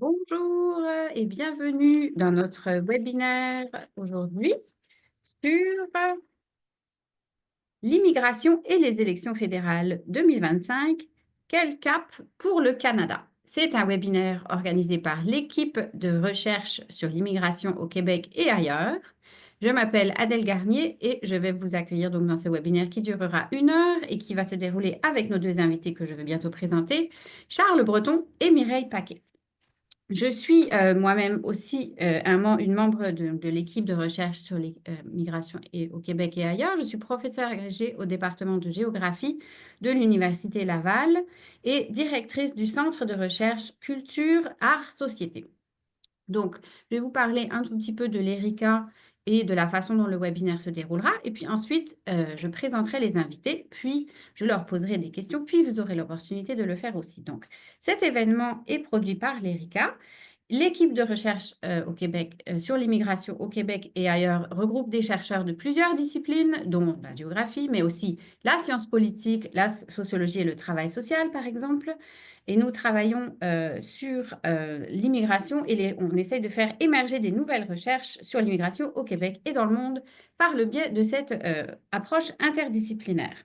Bonjour et bienvenue dans notre webinaire aujourd'hui sur l'immigration et les élections fédérales 2025. Quel cap pour le Canada? C'est un webinaire organisé par l'équipe de recherche sur l'immigration au Québec et ailleurs. Je m'appelle Adèle Garnier et je vais vous accueillir donc dans ce webinaire qui durera 1 heure et qui va se dérouler avec nos deux invités que je vais bientôt présenter, Charles Breton et Mireille Paquet. Je suis moi-même aussi une membre de l'équipe de recherche sur les migrations au Québec et ailleurs. Je suis professeure agrégée au département de géographie de l'Université Laval et directrice du Centre de recherche Culture, Arts, Société. Donc, je vais vous parler un tout petit peu de l'ERICA et de la façon dont le webinaire se déroulera. Et puis ensuite, je présenterai les invités, puis je leur poserai des questions, puis vous aurez l'opportunité de le faire aussi. Donc, cet événement est produit par l'ERICA. L'équipe de recherche au Québec sur l'immigration au Québec et ailleurs regroupe des chercheurs de plusieurs disciplines, dont la géographie, mais aussi la science politique, la sociologie et le travail social, par exemple. Et nous travaillons sur l'immigration et on essaye de faire émerger des nouvelles recherches sur l'immigration au Québec et dans le monde par le biais de cette approche interdisciplinaire.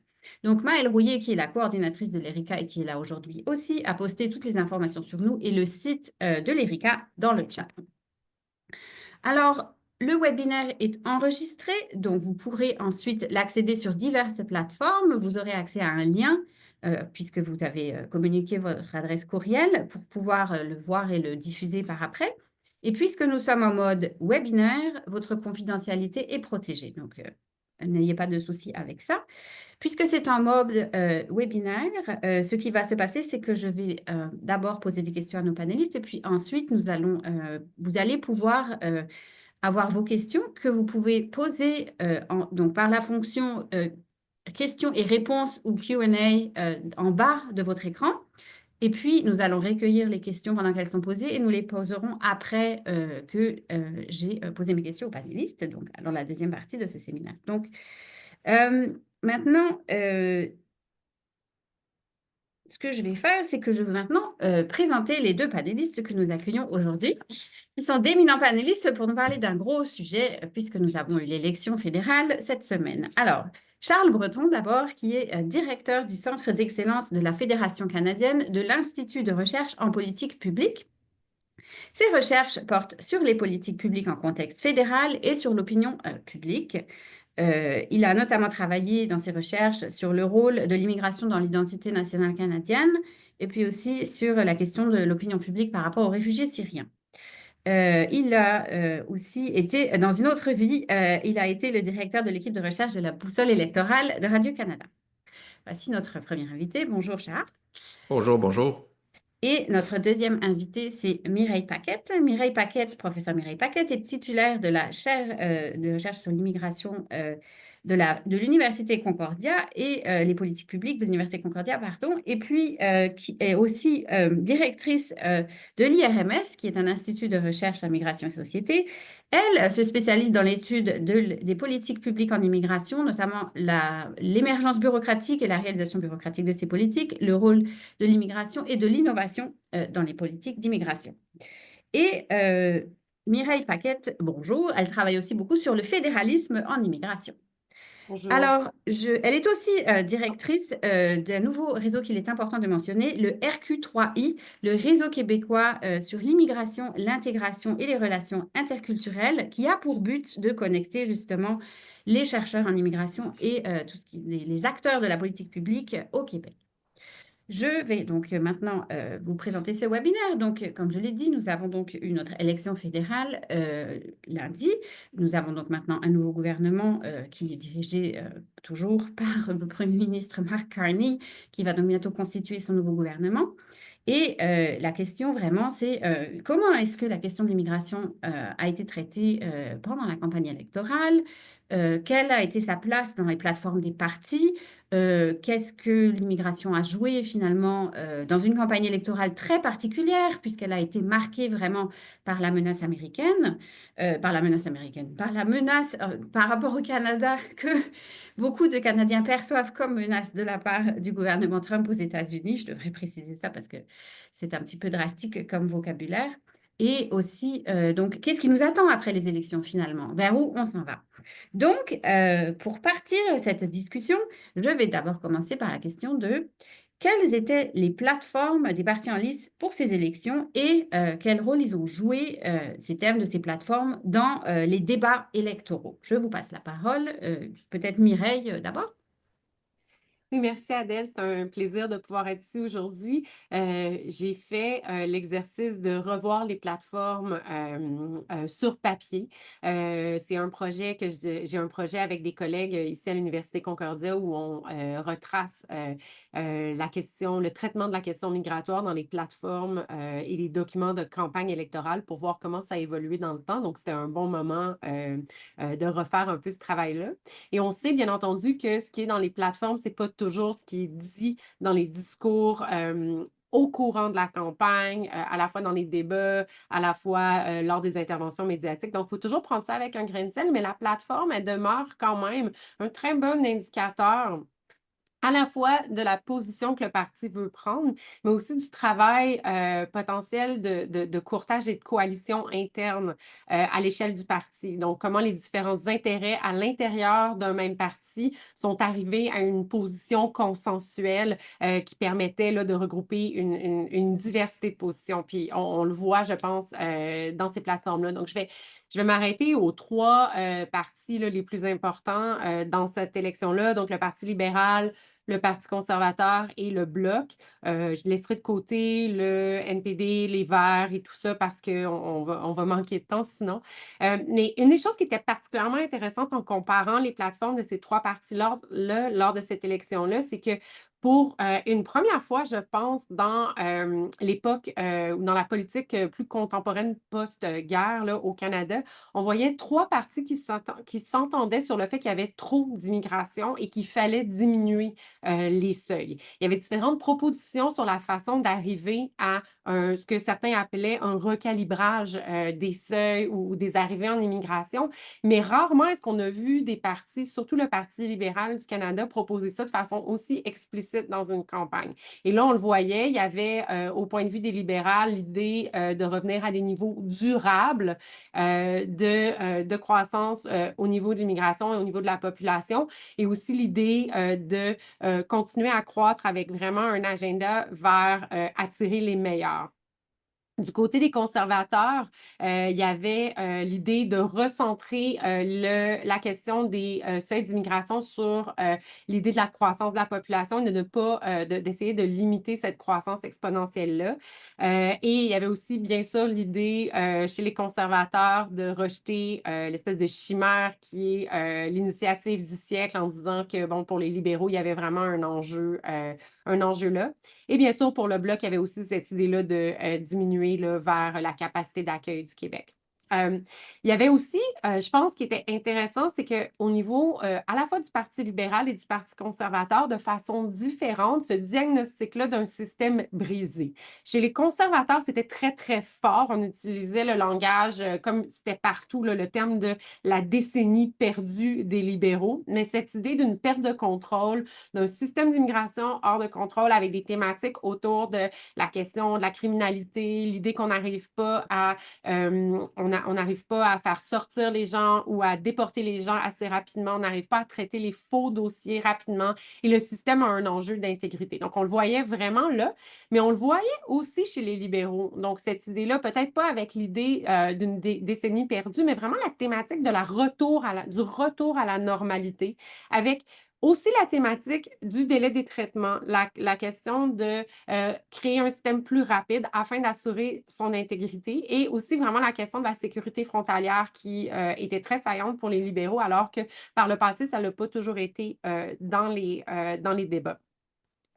Donc, Maëlle Rouillet, qui est la coordinatrice de l'ERICA et qui est là aujourd'hui aussi, a posté toutes les informations sur nous et le site de l'ERICA dans le chat. Alors, le webinaire est enregistré, donc vous pourrez ensuite l'accéder sur diverses plateformes. Vous aurez accès à un lien puisque vous avez communiqué votre adresse courriel pour pouvoir le voir et le diffuser par après. Et puisque nous sommes en mode webinaire, votre confidentialité est protégée. Donc, n'ayez pas de souci avec ça. Puisque c'est en mode webinaire, ce qui va se passer, c'est que je vais d'abord poser des questions à nos panélistes et puis ensuite, vous allez pouvoir avoir vos questions que vous pouvez poser donc par la fonction questions et réponses ou Q&A en bas de votre écran. Et puis, nous allons recueillir les questions pendant qu'elles sont posées et nous les poserons après que j'ai posé mes questions aux panélistes, donc dans la deuxième partie de ce séminaire. Donc, maintenant, ce que je vais faire, c'est que je veux maintenant présenter les deux panélistes que nous accueillons aujourd'hui. Ils sont d'éminents panélistes pour nous parler d'un gros sujet, puisque nous avons eu l'élection fédérale cette semaine. Alors, Charles Breton, d'abord, qui est directeur du Centre d'excellence de la Fédération canadienne de l'Institut de recherche en politique publique. Ses recherches portent sur les politiques publiques en contexte fédéral et sur l'opinion publique. Il a notamment travaillé dans ses recherches sur le rôle de l'immigration dans l'identité nationale canadienne et puis aussi sur la question de l'opinion publique par rapport aux réfugiés syriens. Il a aussi été, dans une autre vie, il a été le directeur de l'équipe de recherche de la boussole électorale de Radio-Canada. Voici notre premier invité. Bonjour Charles. Bonjour, bonjour. Et notre deuxième invité, c'est Mireille Paquette. Mireille Paquette, professeure Mireille Paquette, est titulaire de la chaire de recherche sur l'immigration de l'Université Concordia et les politiques publiques de l'Université Concordia, pardon, et puis qui est aussi directrice de l'IRMS, qui est un institut de recherche sur migration et société. Elle se spécialise dans l'étude des politiques publiques en immigration, notamment l'émergence bureaucratique et la réalisation bureaucratique de ces politiques, le rôle de l'immigration et de l'innovation dans les politiques d'immigration. Et Mireille Paquette, bonjour, elle travaille aussi beaucoup sur le fédéralisme en immigration. Bonjour. Alors, elle est aussi directrice d'un nouveau réseau qu'il est important de mentionner, le RQ3I, le réseau québécois sur l'immigration, l'intégration et les relations interculturelles, qui a pour but de connecter justement les chercheurs en immigration et les acteurs de la politique publique au Québec. Je vais donc maintenant vous présenter ce webinaire. Donc, comme je l'ai dit, nous avons donc eu notre élection fédérale lundi. Nous avons donc maintenant un nouveau gouvernement qui est dirigé toujours par le Premier ministre Mark Carney, qui va donc bientôt constituer son nouveau gouvernement. Et la question vraiment, c'est comment est-ce que la question de l'immigration a été traitée pendant la campagne électorale, quelle a été sa place dans les plateformes des partis, qu'est-ce que l'immigration a joué finalement dans une campagne électorale très particulière, puisqu'elle a été marquée vraiment par la menace américaine, par la menace par rapport au Canada que beaucoup de Canadiens perçoivent comme menace de la part du gouvernement Trump aux États-Unis. Je devrais préciser ça parce que c'est un petit peu drastique comme vocabulaire. Et aussi, donc, qu'est-ce qui nous attend après les élections finalement? Vers où on s'en va? Donc, pour partir cette discussion, je vais d'abord commencer par la question de quelles étaient les plateformes des partis en lice pour ces élections et quel rôle ils ont joué, ces thèmes de ces plateformes, dans les débats électoraux. Je vous passe la parole. Peut-être Mireille d'abord. Oui, merci Adèle, c'est un plaisir de pouvoir être ici aujourd'hui. J'ai fait l'exercice de revoir les plateformes sur papier. C'est un projet j'ai un projet avec des collègues ici à l'Université Concordia où on retrace la question, le traitement de la question migratoire dans les plateformes et les documents de campagne électorale pour voir comment ça a évolué dans le temps. Donc, c'était un bon moment de refaire un peu ce travail-là. Et on sait bien entendu que ce qui est dans les plateformes, c'est pas toujours ce qui est dit dans les discours au courant de la campagne, à la fois dans les débats, à la fois lors des interventions médiatiques. Donc, il faut toujours prendre ça avec un grain de sel, mais la plateforme, elle demeure quand même un très bon indicateur à la fois de la position que le parti veut prendre, mais aussi du travail potentiel de courtage et de coalition interne à l'échelle du parti. Donc, comment les différents intérêts à l'intérieur d'un même parti sont arrivés à une position consensuelle qui permettait là, de regrouper une diversité de positions. Puis, on le voit, je pense, dans ces plateformes-là. Donc, je vais m'arrêter aux trois partis là, les plus importants dans cette élection-là. Donc, le Parti libéral, le Parti conservateur et le Bloc. Je laisserai de côté le NPD, les Verts et tout ça parce qu'on va manquer de temps sinon. Mais une des choses qui était particulièrement intéressante en comparant les plateformes de ces trois partis-là lors de cette élection-là, c'est que pour une première fois, je pense, dans l'époque ou dans la politique plus contemporaine post-guerre là, au Canada, on voyait trois partis qui s'entendaient sur le fait qu'il y avait trop d'immigration et qu'il fallait diminuer les seuils. Il y avait différentes propositions sur la façon d'arriver à ce que certains appelaient un recalibrage des seuils ou des arrivées en immigration, mais rarement est-ce qu'on a vu des partis, surtout le Parti libéral du Canada, proposer ça de façon aussi explicite dans une campagne. Et là, on le voyait, il y avait au point de vue des libérales l'idée de revenir à des niveaux durables de croissance au niveau de l'immigration et au niveau de la population, et aussi l'idée de continuer à croître avec vraiment un agenda vers attirer les meilleurs. Du côté des conservateurs, il y avait l'idée de recentrer la question des seuils d'immigration sur l'idée de la croissance de la population et de ne pas d'essayer de limiter cette croissance exponentielle-là. Et il y avait aussi, bien sûr, l'idée chez les conservateurs de rejeter l'espèce de chimère qui est l'initiative du siècle en disant que, bon, pour les libéraux, il y avait vraiment un enjeu là. Et bien sûr, pour le Bloc, il y avait aussi cette idée-là de diminuer là, vers la capacité d'accueil du Québec. Euh, il y avait aussi, je pense, ce qui était intéressant, c'est qu'au niveau à la fois du Parti libéral et du Parti conservateur, de façon différente, ce diagnostic-là d'un système brisé. Chez les conservateurs, c'était très, très fort. On utilisait le langage, comme c'était partout, là, le terme de la décennie perdue des libéraux, mais cette idée d'une perte de contrôle, d'un système d'immigration hors de contrôle avec des thématiques autour de la question de la criminalité, l'idée qu'on n'arrive pas à on n'arrive pas à faire sortir les gens ou à déporter les gens assez rapidement, on n'arrive pas à traiter les faux dossiers rapidement et le système a un enjeu d'intégrité. Donc, on le voyait vraiment là, mais on le voyait aussi chez les libéraux. Donc, cette idée-là, peut-être pas avec l'idée d'une décennie perdue, mais vraiment la thématique de du retour à la normalité avec aussi la thématique du délai des traitements, la question de créer un système plus rapide afin d'assurer son intégrité et aussi vraiment la question de la sécurité frontalière qui était très saillante pour les libéraux alors que par le passé, ça n'a pas toujours été dans les débats.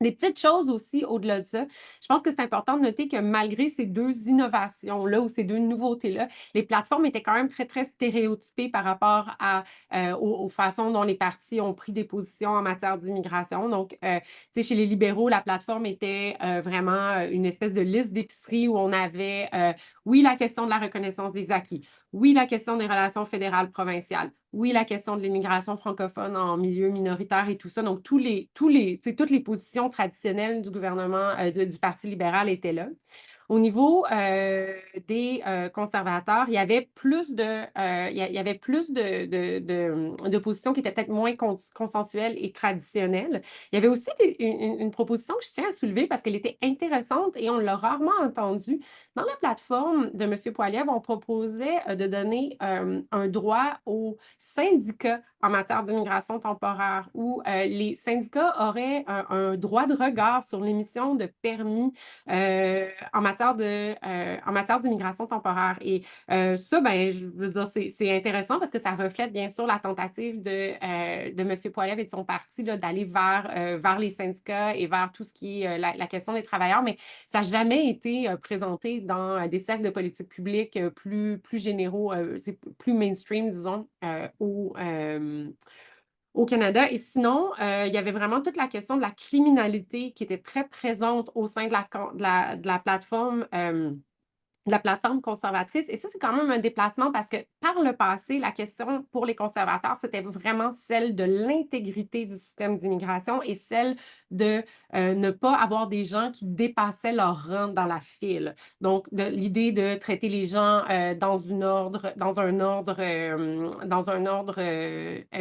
Des petites choses aussi au-delà de ça. Je pense que c'est important de noter que malgré ces deux innovations-là ou ces deux nouveautés-là, les plateformes étaient quand même très, très stéréotypées par rapport aux façons dont les partis ont pris des positions en matière d'immigration. Donc, tu sais, chez les libéraux, la plateforme était vraiment une espèce de liste d'épicerie où on avait, oui, la question de la reconnaissance des acquis, oui, la question des relations fédérales-provinciales, oui, la question de l'immigration francophone en milieu minoritaire et tout ça. Donc, tu sais, toutes les positions traditionnelles du gouvernement, du Parti libéral étaient là. Au niveau des conservateurs, il y avait plus il y avait plus de positions qui étaient peut-être moins consensuelles et traditionnelles. Il y avait aussi une proposition que je tiens à soulever parce qu'elle était intéressante et on l'a rarement entendue. Dans la plateforme de M. Poilievre, on proposait de donner un droit aux syndicats en matière d'immigration temporaire, où les syndicats auraient un droit de regard sur l'émission de permis en matière d'immigration temporaire. Et ça, ben, je veux dire, c'est intéressant parce que ça reflète bien sûr la tentative de M. Poilievre et de son parti d'aller vers les syndicats et vers tout ce qui est la question des travailleurs, mais ça n'a jamais été présenté dans des cercles de politique publique plus généraux, plus mainstream, disons, au Canada. Et sinon, il y avait vraiment toute la question de la criminalité qui était très présente au sein de la plateforme. De la plateforme conservatrice. Et ça, c'est quand même un déplacement parce que par le passé, la question pour les conservateurs, c'était vraiment celle de l'intégrité du système d'immigration et celle de ne pas avoir des gens qui dépassaient leur rang dans la file. Donc, l'idée de traiter les gens dans un ordre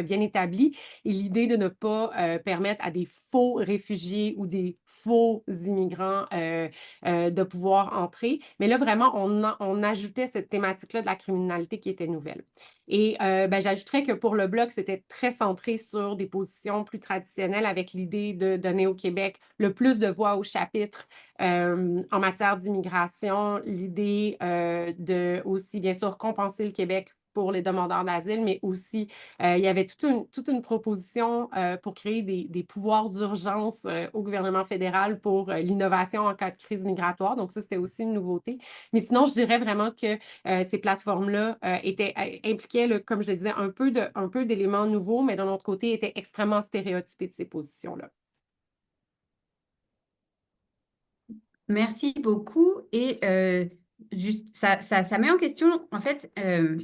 bien établi et l'idée de ne pas permettre à des faux réfugiés ou des faux immigrants de pouvoir entrer. Mais là, vraiment, on ajoutait cette thématique-là de la criminalité qui était nouvelle. Et ben, j'ajouterais que pour le Bloc, c'était très centré sur des positions plus traditionnelles avec l'idée de donner au Québec le plus de voix au chapitre en matière d'immigration, l'idée de aussi, bien sûr, compenser le Québec pour les demandeurs d'asile, mais aussi, il y avait toute une proposition pour créer des pouvoirs d'urgence au gouvernement fédéral pour l'innovation en cas de crise migratoire. Donc, ça, c'était aussi une nouveauté. Mais sinon, je dirais vraiment que ces plateformes-là impliquaient, comme je le disais, un peu d'éléments nouveaux, mais d'un autre côté, étaient extrêmement stéréotypés de ces positions-là. Merci beaucoup. Et juste, ça met en question, en fait,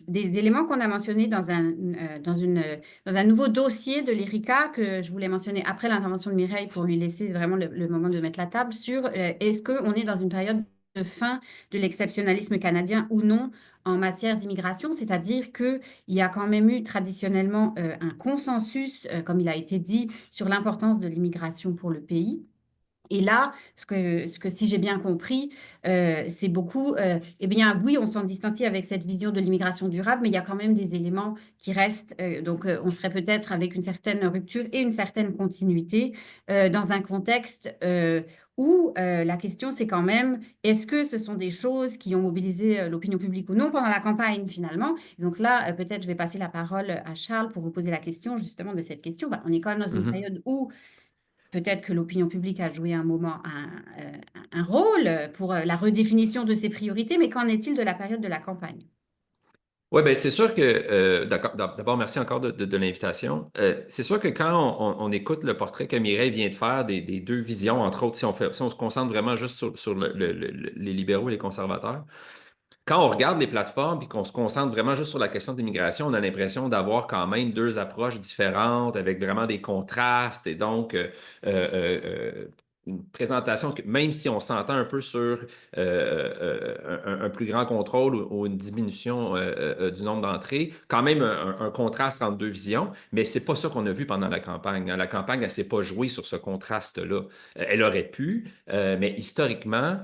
des éléments qu'on a mentionnés dans un nouveau dossier de l'ERICA que je voulais mentionner après l'intervention de Mireille pour lui laisser vraiment le moment de mettre la table sur est-ce qu'on est dans une période de fin de l'exceptionnalisme canadien ou non en matière d'immigration, c'est-à-dire qu'il y a quand même eu traditionnellement un consensus, comme il a été dit, sur l'importance de l'immigration pour le pays. Et là, si j'ai bien compris, c'est beaucoup, eh bien oui, on s'en distancie avec cette vision de l'immigration durable, mais il y a quand même des éléments qui restent. Donc, on serait peut-être avec une certaine rupture et une certaine continuité dans un contexte où la question, c'est quand même, est-ce que ce sont des choses qui ont mobilisé l'opinion publique ou non pendant la campagne finalement? Donc là, peut-être je vais passer la parole à Charles pour vous poser la question justement de cette question. On est quand même dans une Mhm. période où peut-être que l'opinion publique a joué un rôle pour la redéfinition de ses priorités, mais qu'en est-il de la période de la campagne? Oui, bien, c'est sûr que, d'abord, merci encore de l'invitation. C'est sûr que quand on écoute le portrait que Mireille vient de faire des deux visions, entre autres, si on se concentre vraiment juste sur les libéraux et les conservateurs, quand on regarde les plateformes et qu'on se concentre vraiment juste sur la question de l'immigration, on a l'impression d'avoir quand même deux approches différentes avec vraiment des contrastes et donc une présentation que même si on s'entend un peu sur un plus grand contrôle ou une diminution du nombre d'entrées, quand même un contraste entre deux visions, mais c'est pas ça qu'on a vu pendant la campagne. La campagne, elle s'est pas jouée sur ce contraste-là. Elle aurait pu, mais historiquement,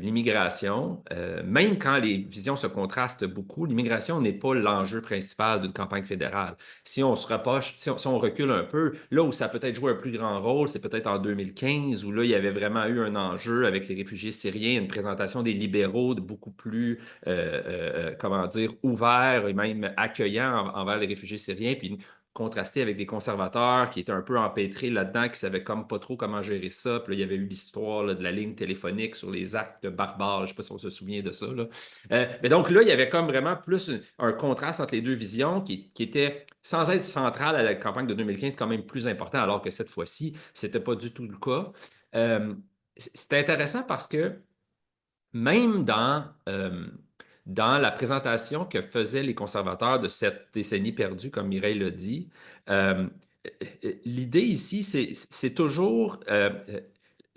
l'immigration, même quand les visions se contrastent beaucoup, l'immigration n'est pas l'enjeu principal d'une campagne fédérale. Si on se rapproche, si on recule un peu, là où ça a peut-être joué un plus grand rôle, c'est peut-être en 2015, où là, il y avait vraiment eu un enjeu avec les réfugiés syriens, une présentation des libéraux de beaucoup plus, comment dire, ouvert et même accueillant envers les réfugiés syriens, puis contrasté avec des conservateurs qui étaient un peu empêtrés là-dedans, qui ne savaient comme pas trop comment gérer ça. Puis là, il y avait eu l'histoire là, de la ligne téléphonique sur les actes barbares. Je ne sais pas si on se souvient de ça, là. Mais donc là, il y avait comme vraiment plus un contraste entre les deux visions qui était, sans être central à la campagne de 2015, quand même plus important, alors que cette fois-ci, ce n'était pas du tout le cas. C'était intéressant parce que même dans la présentation que faisaient les conservateurs de cette décennie perdue, comme Mireille l'a dit, euh, l'idée ici, c'est toujours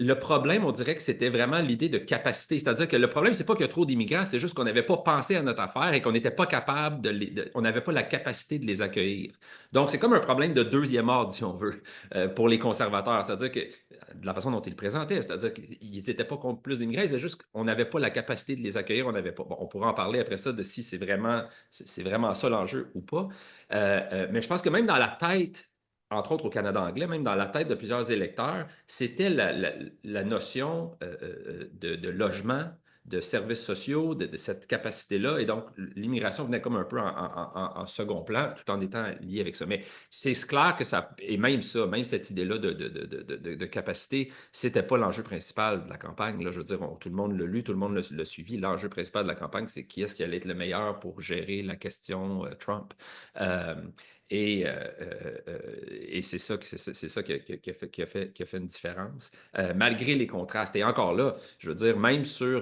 le problème, on dirait que c'était vraiment l'idée de capacité. C'est-à-dire que le problème, c'est pas qu'il y a trop d'immigrants, c'est juste qu'on n'avait pas pensé à notre affaire et qu'on n'était pas capable on n'avait pas la capacité de les accueillir. Donc, c'est comme un problème de deuxième ordre, si on veut, pour les conservateurs. C'est-à-dire que de la façon dont ils le présentaient, c'est-à-dire qu'ils n'étaient pas contre plus d'immigrants, c'est juste qu'on n'avait pas la capacité de les accueillir, on n'avait pas. Bon, on pourra en parler après ça de si c'est vraiment ça l'enjeu ou pas. Mais je pense que même dans la tête, entre autres au Canada anglais, même dans la tête de plusieurs électeurs, c'était la notion de logement, de services sociaux, de cette capacité-là. Et donc, l'immigration venait comme un peu en second plan, tout en étant lié avec ça. Mais c'est clair que ça, et même ça, même cette idée-là de capacité, c'était pas l'enjeu principal de la campagne. Là, je veux dire, tout le monde l'a lu, tout le monde l'a suivi. L'enjeu principal de la campagne, c'est qui est-ce qui allait être le meilleur pour gérer la question Trump. Euh, et c'est ça, c'est ça qui a fait une différence, malgré les contrastes. Et encore là, je veux dire, même sur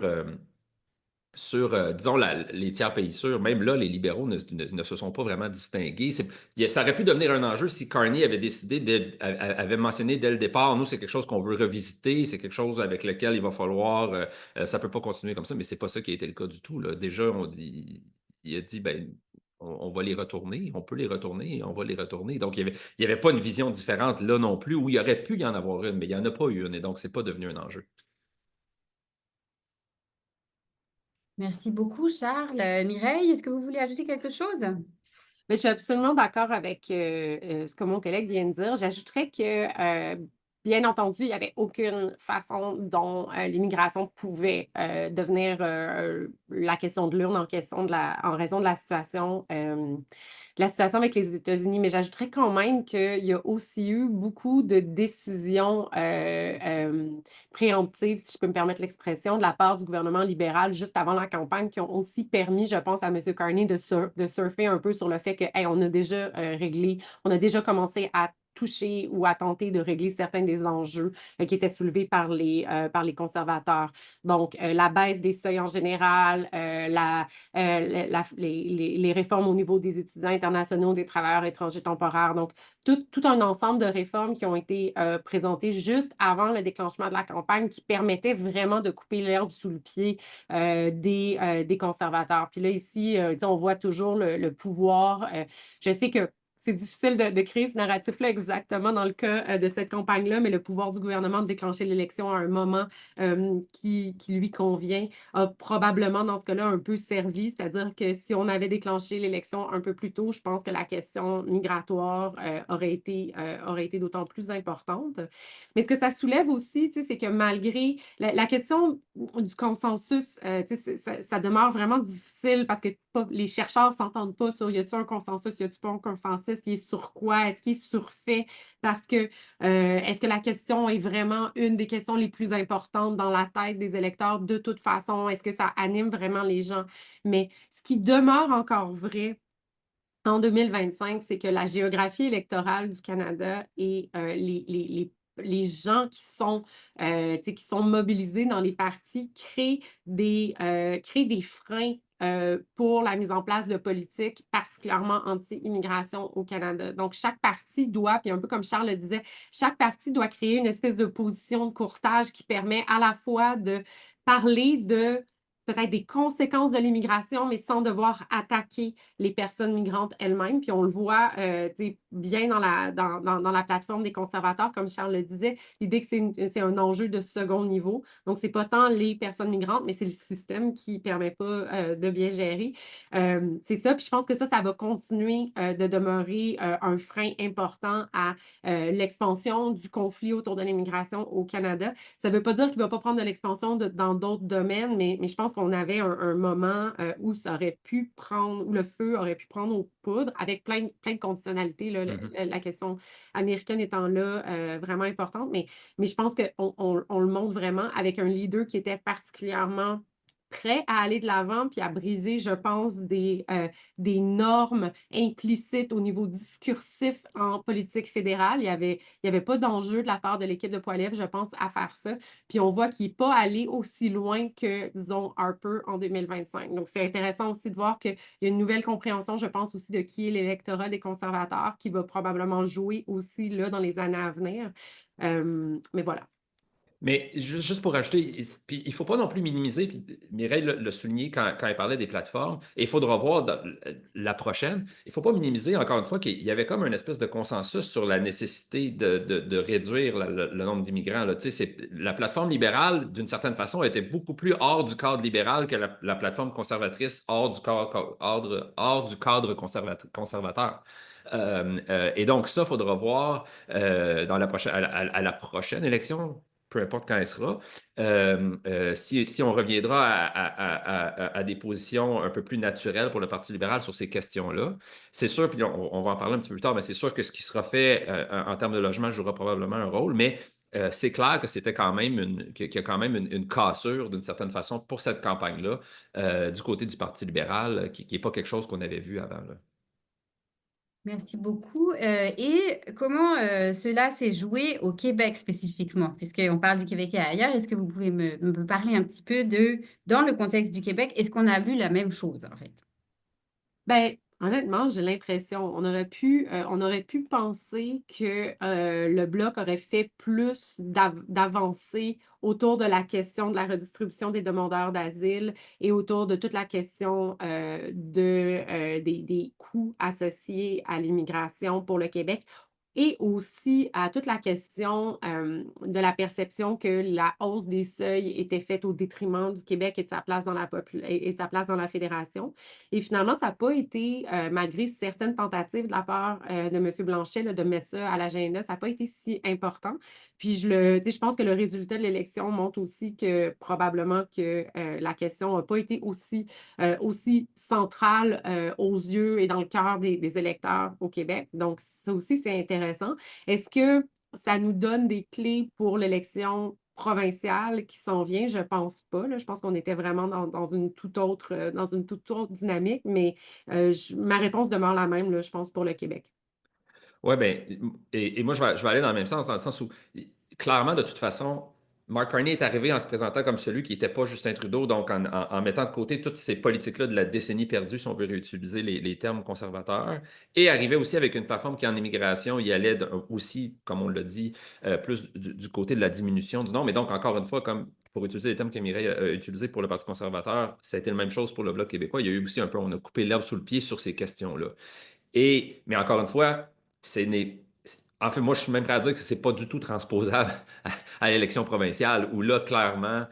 disons, les tiers pays sûrs, même là, les libéraux ne se sont pas vraiment distingués. Ça aurait pu devenir un enjeu si Carney avait décidé, avait mentionné dès le départ, nous, c'est quelque chose qu'on veut revisiter, c'est quelque chose avec lequel il va falloir, ça ne peut pas continuer comme ça, mais c'est pas ça qui a été le cas du tout, là. Déjà, il a dit, ben, on va les retourner, on peut les retourner, on va les retourner. Donc, il n'y avait pas une vision différente là non plus, où il aurait pu y en avoir une, mais il n'y en a pas eu une, et donc, ce n'est pas devenu un enjeu. Merci beaucoup, Charles. Mireille, est-ce que vous voulez ajouter quelque chose? Mais je suis absolument d'accord avec ce que mon collègue vient de dire. J'ajouterais que, bien entendu, il n'y avait aucune façon dont l'immigration pouvait devenir la question de l'urne en raison de la situation avec les États-Unis. Mais j'ajouterais quand même qu'il y a aussi eu beaucoup de décisions préemptives, si je peux me permettre l'expression, de la part du gouvernement libéral juste avant la campagne, qui ont aussi permis, je pense, à M. Carney de surfer un peu sur le fait que, hey, on a déjà réglé, on a déjà commencé à toucher ou à tenter de régler certains des enjeux qui étaient soulevés par les conservateurs. Donc, la baisse des seuils en général, les réformes au niveau des étudiants internationaux, des travailleurs étrangers temporaires. Donc, tout un ensemble de réformes qui ont été présentées juste avant le déclenchement de la campagne qui permettaient vraiment de couper l'herbe sous le pied des conservateurs. Puis là, ici, on voit toujours le pouvoir. Je sais que c'est difficile de créer ce narratif-là exactement dans le cas de cette campagne-là, mais le pouvoir du gouvernement de déclencher l'élection à un moment qui lui convient a probablement, dans ce cas-là, un peu servi. C'est-à-dire que si on avait déclenché l'élection un peu plus tôt, je pense que la question migratoire aurait été d'autant plus importante. Mais ce que ça soulève aussi, c'est que malgré la question du consensus, ça demeure vraiment difficile parce que les chercheurs ne s'entendent pas sur y a-t-il un consensus, y a-t-il pas un consensus, il est sur quoi, est-ce qu'il est surfait, parce que est-ce que la question est vraiment une des questions les plus importantes dans la tête des électeurs de toute façon, est-ce que ça anime vraiment les gens? Mais ce qui demeure encore vrai en 2025, c'est que la géographie électorale du Canada et les gens qui sont mobilisés dans les partis créent des freins pour la mise en place de politiques particulièrement anti-immigration au Canada. Donc, chaque parti doit, puis un peu comme Charles le disait, chaque parti doit créer une espèce de position de courtage qui permet à la fois de parler de peut-être des conséquences de l'immigration, mais sans devoir attaquer les personnes migrantes elles-mêmes. Puis on le voit bien dans la plateforme des conservateurs, comme Charles le disait, l'idée que c'est un enjeu de second niveau. Donc, c'est pas tant les personnes migrantes, mais c'est le système qui ne permet pas de bien gérer. C'est ça. Puis je pense que ça va continuer de demeurer un frein important à l'expansion du conflit autour de l'immigration au Canada. Ça ne veut pas dire qu'il ne va pas prendre de l'expansion dans d'autres domaines, mais je pense qu'on qu'on avait un moment où ça aurait pu prendre, où le feu aurait pu prendre aux poudres avec plein de conditionnalités, là, Mhm. la question américaine étant là vraiment importante. Mais je pense qu'on le montre vraiment avec un leader qui était particulièrement prêt à aller de l'avant puis à briser, je pense, des normes implicites au niveau discursif en politique fédérale. Il y avait pas d'enjeu de la part de l'équipe de Poilievre, je pense, à faire ça. Puis on voit qu'il n'est pas allé aussi loin que, disons, Harper en 2025. Donc, c'est intéressant aussi de voir qu'il y a une nouvelle compréhension, je pense, aussi de qui est l'électorat des conservateurs, qui va probablement jouer aussi là dans les années à venir. Mais voilà. Mais juste pour rajouter, puis il ne faut pas non plus minimiser, puis Mireille l'a souligné quand elle parlait des plateformes, et il faudra voir la prochaine. Il ne faut pas minimiser, encore une fois, qu'il y avait comme une espèce de consensus sur la nécessité de réduire le nombre d'immigrants. Là. Tu sais, la plateforme libérale, d'une certaine façon, était beaucoup plus hors du cadre libéral que la plateforme conservatrice hors du cadre conservateur. Et donc, ça, il faudra voir dans à la prochaine élection, peu importe quand elle sera, si on reviendra à des positions un peu plus naturelles pour le Parti libéral sur ces questions-là. C'est sûr, puis on va en parler un petit peu plus tard, mais c'est sûr que ce qui sera fait en termes de logement jouera probablement un rôle, mais c'est clair que c'était quand même qu'il y a quand même une cassure d'une certaine façon pour cette campagne-là du côté du Parti libéral, qui n'est pas quelque chose qu'on avait vu avant, là. Merci beaucoup. Et comment cela s'est joué au Québec spécifiquement? Puisqu'on parle du Québec et ailleurs, est-ce que vous pouvez me parler un petit peu dans le contexte du Québec, est-ce qu'on a vu la même chose en fait? Ben, honnêtement, j'ai l'impression, on aurait pu penser que le Bloc aurait fait plus d'avancées autour de la question de la redistribution des demandeurs d'asile et autour de toute la question des coûts associés à l'immigration pour le Québec. Et aussi à toute la question de la perception que la hausse des seuils était faite au détriment du Québec et de sa place dans et de sa place dans la fédération. Et finalement, ça n'a pas été, malgré certaines tentatives de la part de M. Blanchet là, de mettre ça à l'agenda, ça n'a pas été si important. Puis tu sais, je pense que le résultat de l'élection montre aussi que probablement que la question n'a pas été aussi centrale aux yeux et dans le cœur des électeurs au Québec. Donc, ça aussi, c'est intéressant. Est-ce que ça nous donne des clés pour l'élection provinciale qui s'en vient? Je pense pas. Là. Je pense qu'on était vraiment dans une toute autre dynamique, mais ma réponse demeure la même, là, je pense, pour le Québec. Oui, bien, et moi, je vais aller dans le même sens, dans le sens où, clairement, de toute façon, Mark Carney est arrivé en se présentant comme celui qui n'était pas Justin Trudeau, donc en mettant de côté toutes ces politiques-là de la décennie perdue, si on veut réutiliser les termes conservateurs, et arrivait aussi avec une plateforme qui, en immigration, y allait aussi, comme on l'a dit, plus du côté de la diminution du nombre. Mais donc, encore une fois, comme pour utiliser les termes que Mireille a utilisés pour le Parti conservateur, ça a été la même chose pour le Bloc québécois. Il y a eu aussi un peu, on a coupé l'herbe sous le pied sur ces questions-là. Mais encore une fois, en fait, moi, je suis même prêt à dire que ce n'est pas du tout transposable à l'élection provinciale, où là, clairement,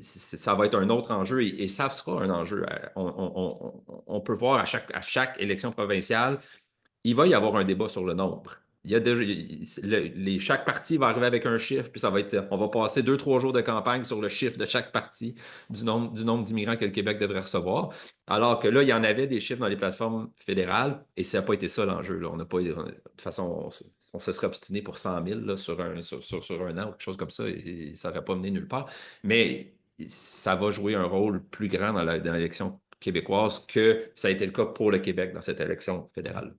ça va être un autre enjeu et ça sera un enjeu. On peut voir à chaque élection provinciale, il va y avoir un débat sur le nombre. Il y a déjà, chaque parti va arriver avec un chiffre, puis on va passer 2, 3 jours de campagne sur le chiffre de chaque parti du nombre d'immigrants que le Québec devrait recevoir. Alors que là, il y en avait des chiffres dans les plateformes fédérales, et ça n'a pas été ça l'enjeu. Là. On n'a pas, de toute façon, on se serait obstiné pour 100 000 là, sur un an ou quelque chose comme ça, et ça n'aurait pas mené nulle part. Mais ça va jouer un rôle plus grand dans l'élection québécoise que ça a été le cas pour le Québec dans cette élection fédérale.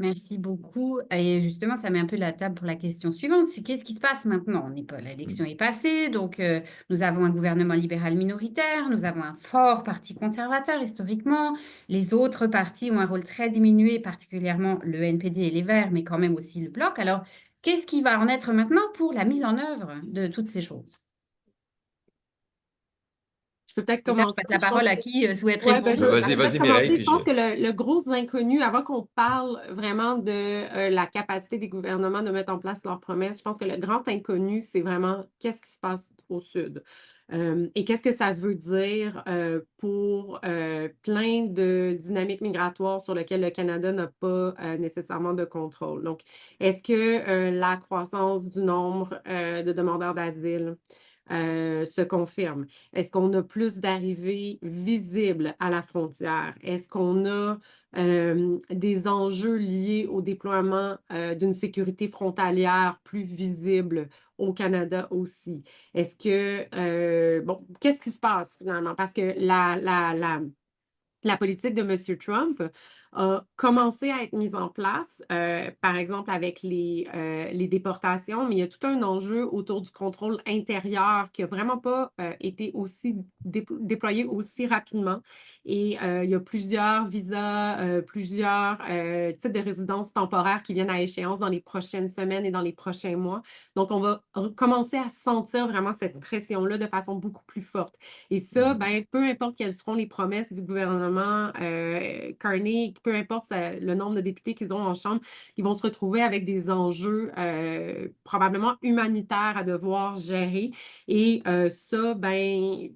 Merci beaucoup. Et justement, ça met un peu la table pour la question suivante. Qu'est-ce qui se passe maintenant? On n'est pas, l'élection est passée, donc nous avons un gouvernement libéral minoritaire, nous avons un fort parti conservateur historiquement. Les autres partis ont un rôle très diminué, particulièrement le NPD et les Verts, mais quand même aussi le Bloc. Alors, qu'est-ce qui va en être maintenant pour la mise en œuvre de toutes ces choses? Je peux peut-être Et là, je commencer. passe la parole à qui souhaite Ouais, ben, répondre. je vais Vas-y, peut-être Mireille, commencer. puis Je pense que le gros inconnu, avant qu'on parle vraiment de la capacité des gouvernements de mettre en place leurs promesses, je pense que le grand inconnu, c'est vraiment qu'est-ce qui se passe au Sud. Et qu'est-ce que ça veut dire pour plein de dynamiques migratoires sur lesquelles le Canada n'a pas nécessairement de contrôle. Donc, est-ce que la croissance du nombre de demandeurs d'asile, se confirme? Est-ce qu'on a plus d'arrivées visibles à la frontière? Est-ce qu'on a des enjeux liés au déploiement d'une sécurité frontalière plus visible au Canada aussi? Est-ce que, bon, qu'est-ce qui se passe finalement? Parce que la politique de M. Trump a commencé à être mise en place, par exemple avec les déportations, mais il y a tout un enjeu autour du contrôle intérieur qui n'a vraiment pas été aussi déployé aussi rapidement. Et il y a plusieurs visas, plusieurs types de résidences temporaires qui viennent à échéance dans les prochaines semaines et dans les prochains mois. Donc, on va commencer à sentir vraiment cette pression-là de façon beaucoup plus forte. Et ça, ben, peu importe quelles seront les promesses du gouvernement Carney, peu importe le nombre de députés qu'ils ont en Chambre, ils vont se retrouver avec des enjeux probablement humanitaires à devoir gérer. Et ça, ben,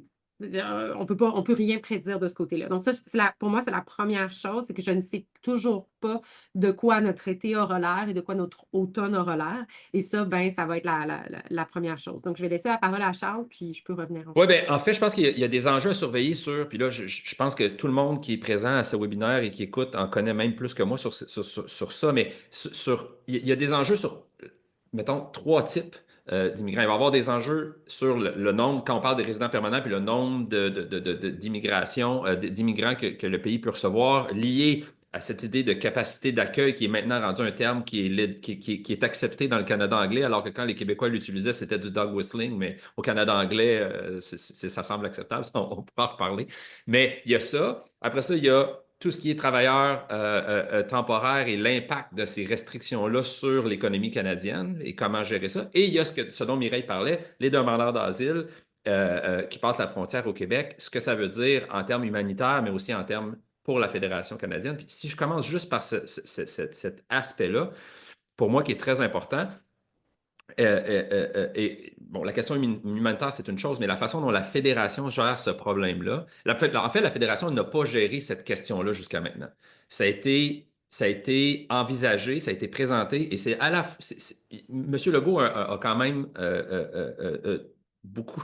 on peut rien prédire de ce côté-là. Donc, ça, pour moi, c'est la première chose, c'est que je ne sais toujours pas de quoi notre été aura l'air et de quoi notre automne aura l'air. Et ça, ben, ça va être la première chose. Donc, je vais laisser la parole à Charles, puis je peux revenir Oui, ensuite. bien, en fait, je pense qu'il y a des enjeux à surveiller sur, puis là, je pense que tout le monde qui est présent à ce webinaire et qui écoute en connaît même plus que moi sur ça, mais il y a des enjeux sur, mettons, 3 types d'immigrants. Il va y avoir des enjeux sur le nombre, quand on parle des résidents permanents, puis le nombre d'immigrants que le pays peut recevoir, liés à cette idée de capacité d'accueil qui est maintenant rendu un terme qui est accepté dans le Canada anglais, alors que quand les Québécois l'utilisaient, c'était du dog whistling, mais au Canada anglais, ça semble acceptable, on peut en reparler. Mais il y a ça. Après ça, il y a tout ce qui est travailleurs temporaires et l'impact de ces restrictions-là sur l'économie canadienne et comment gérer ça. Et il y a ce dont Mireille parlait, les demandeurs d'asile qui passent la frontière au Québec, ce que ça veut dire en termes humanitaires, mais aussi en termes pour la Fédération canadienne. Puis si je commence juste par cet aspect-là, pour moi qui est très important, et bon, la question humanitaire, c'est une chose, mais la façon dont la Fédération gère ce problème-là, en fait, la Fédération n'a pas géré cette question-là jusqu'à maintenant. Ça a été envisagé, ça a été présenté, et c'est à la... M. Legault a quand même beaucoup,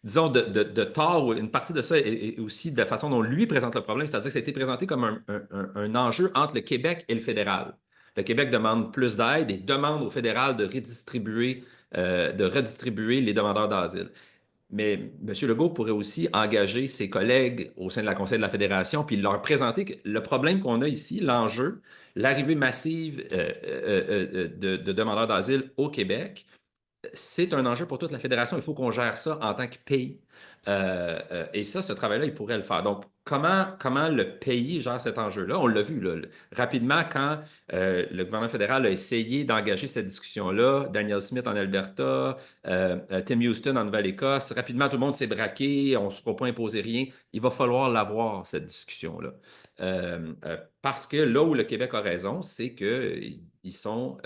disons, de tort, ou une partie de ça est aussi de la façon dont lui présente le problème, c'est-à-dire que ça a été présenté comme un enjeu entre le Québec et le fédéral. Le Québec demande plus d'aide et demande au fédéral de redistribuer les demandeurs d'asile. Mais M. Legault pourrait aussi engager ses collègues au sein de la Conseil de la Fédération puis leur présenter que le problème qu'on a ici, l'enjeu, l'arrivée massive de demandeurs d'asile au Québec, c'est un enjeu pour toute la fédération. Il faut qu'on gère ça en tant que pays. Et ça, ce travail-là, il pourrait le faire. Donc, comment le pays gère cet enjeu-là? On l'a vu là, rapidement quand le gouvernement fédéral a essayé d'engager cette discussion-là. Daniel Smith en Alberta, Tim Houston en Nouvelle-Écosse. Rapidement, tout le monde s'est braqué. On ne se fera pas imposer rien. Il va falloir l'avoir, cette discussion-là. Parce que là où le Québec a raison, c'est qu'ils sont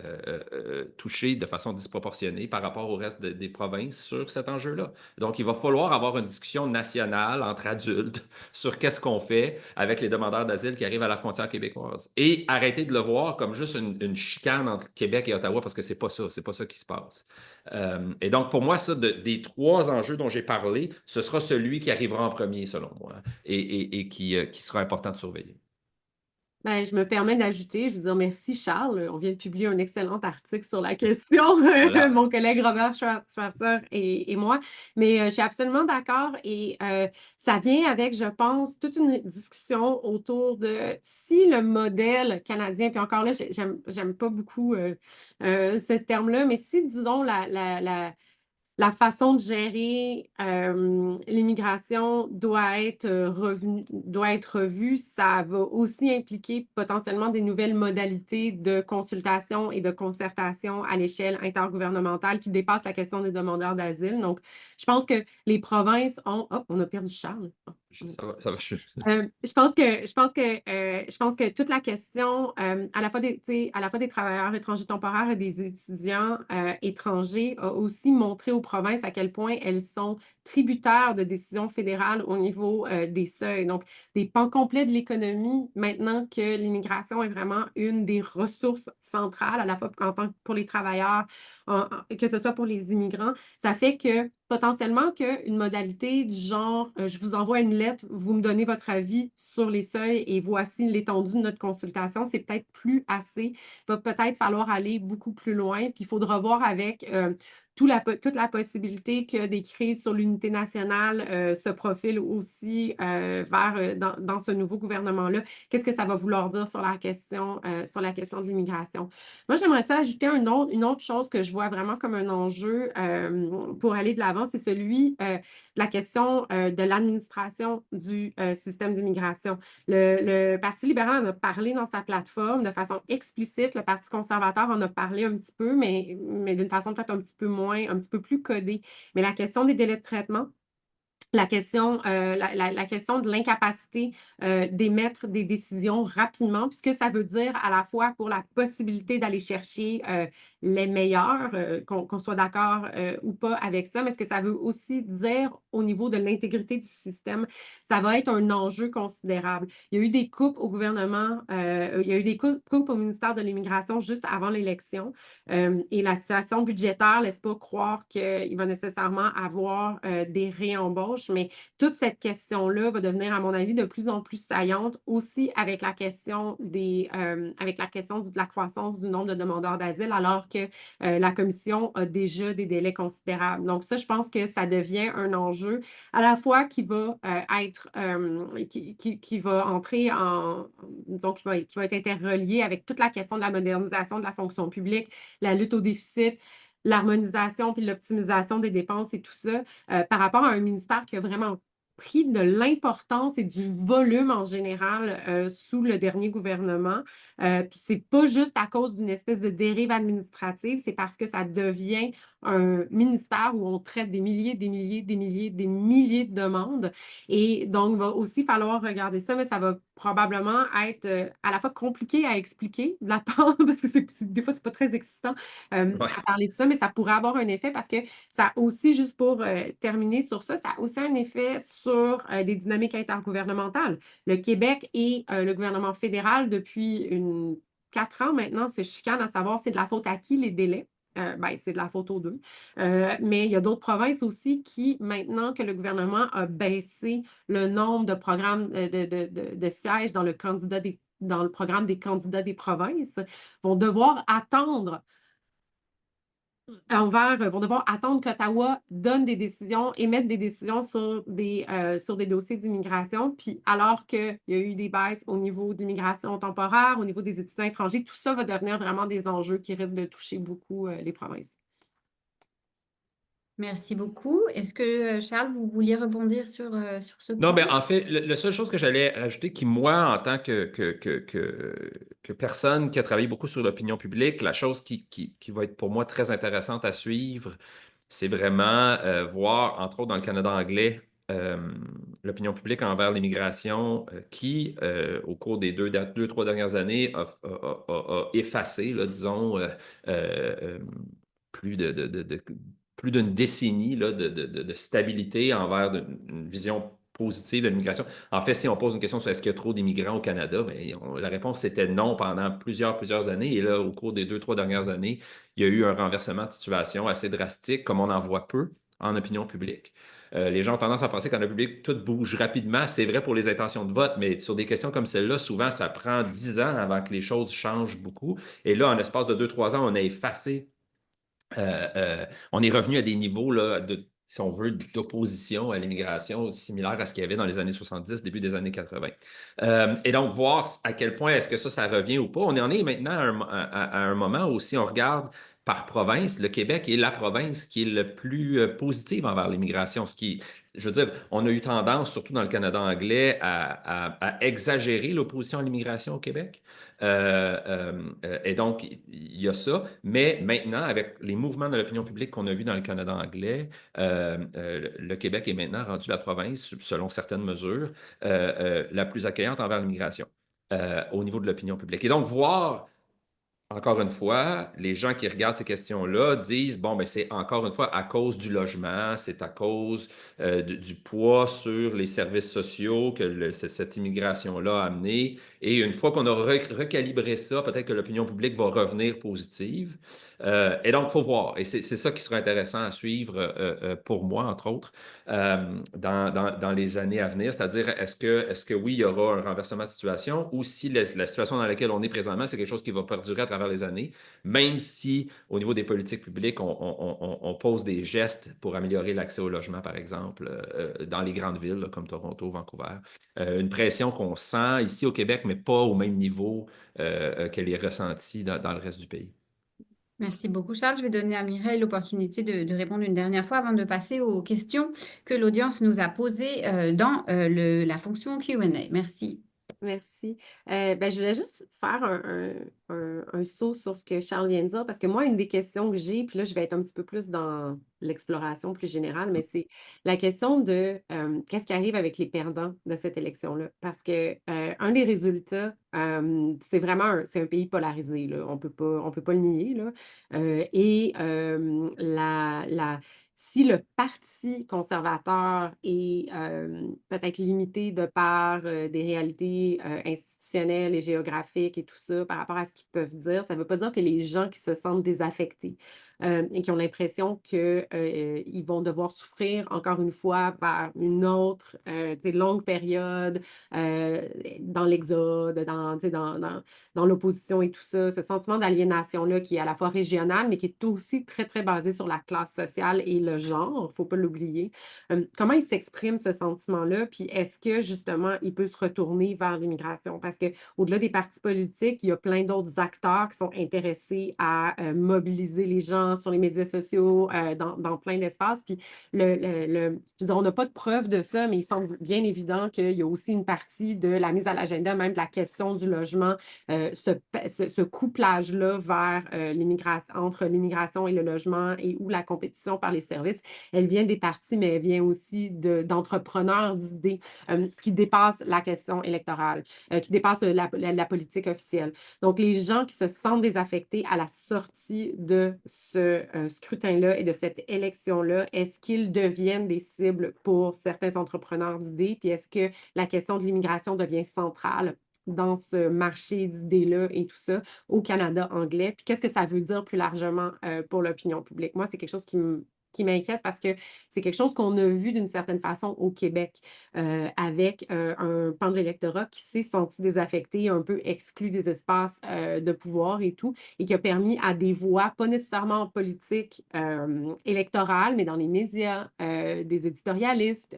touchés de façon disproportionnée par rapport au reste des provinces sur cet enjeu-là. Donc, il va falloir avoir une discussion nationale entre adultes sur qu'est-ce qu'on fait avec les demandeurs d'asile qui arrivent à la frontière québécoise. Et arrêter de le voir comme juste une chicane entre Québec et Ottawa, parce que c'est pas ça qui se passe. Et donc, pour moi, ça, des 3 enjeux dont j'ai parlé, ce sera celui qui arrivera en premier, selon moi, et qui sera important de surveiller. Ben, je me permets d'ajouter, je veux dire merci Charles. On vient de publier un excellent article sur la question, Voilà. mon collègue Robert Schwarzer et moi. Mais je suis absolument d'accord et ça vient avec, je pense, toute une discussion autour de si le modèle canadien, puis encore là, j'aime pas beaucoup ce terme-là, mais si, disons, la façon de gérer l'immigration doit être revue. Ça va aussi impliquer potentiellement des nouvelles modalités de consultation et de concertation à l'échelle intergouvernementale qui dépassent la question des demandeurs d'asile. Donc, je pense que les provinces ont... Oh, on a perdu Charles. Ça va. Je pense que toute la question à la fois des travailleurs étrangers temporaires et des étudiants étrangers a aussi montré aux provinces à quel point elles sont tributaires de décisions fédérales au niveau des seuils. Donc, des pans complets de l'économie, maintenant que l'immigration est vraiment une des ressources centrales, à la fois pour les travailleurs, que ce soit pour les immigrants, ça fait que potentiellement qu'une modalité du genre, je vous envoie une lettre, vous me donnez votre avis sur les seuils et voici l'étendue de notre consultation, c'est peut-être plus assez. Il va peut-être falloir aller beaucoup plus loin, puis il faudra voir avec toute la possibilité que des crises sur l'unité nationale se profilent aussi dans ce nouveau gouvernement-là. Qu'est-ce que ça va vouloir dire sur la question de l'immigration? Moi, j'aimerais ça ajouter une autre chose que je vois vraiment comme un enjeu pour aller de l'avant, c'est celui de la question de l'administration du système d'immigration. Le Parti libéral en a parlé dans sa plateforme de façon explicite. Le Parti conservateur en a parlé un petit peu, mais d'une façon peut-être un petit peu moins, un petit peu plus codée. Mais la question des délais de traitement, la question de l'incapacité d'émettre des décisions rapidement, puisque ça veut dire à la fois pour la possibilité d'aller chercher les meilleurs, qu'on soit d'accord ou pas avec ça, mais ce que ça veut aussi dire au niveau de l'intégrité du système, ça va être un enjeu considérable. Il y a eu des coupes au gouvernement, il y a eu des coupes au ministère de l'Immigration juste avant l'élection, et la situation budgétaire ne laisse pas croire qu'il va nécessairement avoir des réembauches, mais toute cette question-là va devenir, à mon avis, de plus en plus saillante aussi avec la question de la croissance du nombre de demandeurs d'asile, alors que la Commission a déjà des délais considérables. Donc ça, je pense que ça devient un enjeu à la fois qui va qui va entrer donc qui va être interrelié avec toute la question de la modernisation de la fonction publique, la lutte au déficit, l'harmonisation puis l'optimisation des dépenses et tout ça, par rapport à un ministère qui a vraiment pris de l'importance et du volume en général sous le dernier gouvernement. Puis c'est pas juste à cause d'une espèce de dérive administrative, c'est parce que ça devient un ministère où on traite des milliers de demandes. Et donc, il va aussi falloir regarder ça, mais ça va probablement être à la fois compliqué à expliquer de la part, parce que des fois, c'est pas très excitant à parler de ça, mais ça pourrait avoir un effet parce que ça a aussi, juste pour terminer sur ça, ça a aussi un effet sur des dynamiques intergouvernementales. Le Québec et le gouvernement fédéral, depuis 4 ans maintenant, se chicanent à savoir c'est de la faute à qui les délais. C'est de la faute aux deux. Mais il y a d'autres provinces aussi qui, maintenant que le gouvernement a baissé le nombre de programmes de sièges dans le programme des candidats des provinces, vont devoir attendre vont devoir attendre qu'Ottawa donne des décisions, émette des décisions sur des dossiers d'immigration. Puis alors qu'il y a eu des baisses au niveau d'immigration temporaire, au niveau des étudiants étrangers, tout ça va devenir vraiment des enjeux qui risquent de toucher beaucoup les provinces. Merci beaucoup. Est-ce que, Charles, vous vouliez rebondir sur ce Non, point? en fait, la seule chose que j'allais rajouter, qui, moi, en tant que personne qui a travaillé beaucoup sur l'opinion publique, la chose qui va être pour moi très intéressante à suivre, c'est vraiment voir, entre autres dans le Canada anglais, l'opinion publique envers l'immigration qui, au cours des trois dernières années, a effacé, là, disons, plus plus d'une décennie là, de stabilité envers une vision positive de l'immigration. En fait, si on pose une question sur est-ce qu'il y a trop d'immigrants au Canada, la réponse était non pendant plusieurs années. Et là, au cours des 2, 3 dernières années, il y a eu un renversement de situation assez drastique, comme on en voit peu en opinion publique. Les gens ont tendance à penser qu'en opinion publique, tout bouge rapidement. C'est vrai pour les intentions de vote, mais sur des questions comme celle-là, souvent, ça prend 10 ans avant que les choses changent beaucoup. Et là, en l'espace de 2, 3 ans, on a effacé on est revenu à des niveaux, là, si on veut, d'opposition à l'immigration similaires à ce qu'il y avait dans les années 70, début des années 80. Et donc, voir à quel point est-ce que ça revient ou pas. On en est maintenant à un moment où, si on regarde par province, le Québec est la province qui est le plus positive envers l'immigration. Je veux dire, on a eu tendance, surtout dans le Canada anglais, à exagérer l'opposition à l'immigration au Québec. Et donc, il y a ça. Mais maintenant, avec les mouvements de l'opinion publique qu'on a vus dans le Canada anglais, le Québec est maintenant rendu la province, selon certaines mesures, la plus accueillante envers l'immigration au niveau de l'opinion publique. Et donc, voir Encore une fois, les gens qui regardent ces questions-là disent, bon, ben, c'est encore une fois à cause du logement, c'est à cause du poids sur les services sociaux que cette immigration-là a amené. Et une fois qu'on a recalibré ça, peut-être que l'opinion publique va revenir positive. Et donc, il faut voir. Et c'est ça qui sera intéressant à suivre pour moi, entre autres, dans les années à venir. C'est-à-dire, est-ce que oui, il y aura un renversement de situation ou si la situation dans laquelle on est présentement, c'est quelque chose qui va perdurer à travers les années, même si au niveau des politiques publiques, on pose des gestes pour améliorer l'accès au logement, par exemple, dans les grandes villes là, comme Toronto, Vancouver. Une pression qu'on sent ici au Québec, mais pas au même niveau qu'elle est ressentie dans le reste du pays. Merci beaucoup, Charles. Je vais donner à Mireille l'opportunité de répondre une dernière fois avant de passer aux questions que l'audience nous a posées dans la fonction Q&A. Merci. Merci. Je voulais juste faire un saut sur ce que Charles vient de dire, parce que moi, une des questions que j'ai, puis là, je vais être un petit peu plus dans l'exploration plus générale, mais c'est la question de qu'est-ce qui arrive avec les perdants de cette élection-là. Parce que un des résultats, c'est vraiment c'est un pays polarisé, là. On peut pas le nier, là. Si le Parti conservateur est peut-être limité de par des réalités institutionnelles et géographiques et tout ça par rapport à ce qu'ils peuvent dire, ça ne veut pas dire que les gens qui se sentent désaffectés et qui ont l'impression qu'ils vont devoir souffrir encore une fois vers une autre longue période dans l'exode, dans l'opposition et tout ça, ce sentiment d'aliénation-là qui est à la fois régional, mais qui est aussi très, très basé sur la classe sociale et le genre, il ne faut pas l'oublier. Comment il s'exprime ce sentiment-là? Puis est-ce que justement, il peut se retourner vers l'immigration? Parce qu'au-delà des partis politiques, il y a plein d'autres acteurs qui sont intéressés à mobiliser les gens sur les médias sociaux, dans plein d'espaces. Puis je veux dire, on n'a pas de preuve de ça, mais il semble bien évident qu'il y a aussi une partie de la mise à l'agenda, même de la question du logement, ce couplage-là vers entre l'immigration et le logement et ou la compétition par les services, elle vient des partis, mais elle vient aussi d'entrepreneurs d'idées qui dépassent la question électorale, qui dépassent la politique officielle. Donc, les gens qui se sentent désaffectés à la sortie de ce scrutin-là et de cette élection-là, est-ce qu'ils deviennent des cibles pour certains entrepreneurs d'idées? Puis est-ce que la question de l'immigration devient centrale dans ce marché d'idées-là et tout ça au Canada anglais? Puis qu'est-ce que ça veut dire plus largement pour l'opinion publique? Moi, c'est quelque chose qui m'inquiète parce que c'est quelque chose qu'on a vu d'une certaine façon au Québec avec un pan de l'électorat qui s'est senti désaffecté, un peu exclu des espaces de pouvoir et tout, et qui a permis à des voix, pas nécessairement en politique électorale, mais dans les médias, des éditorialistes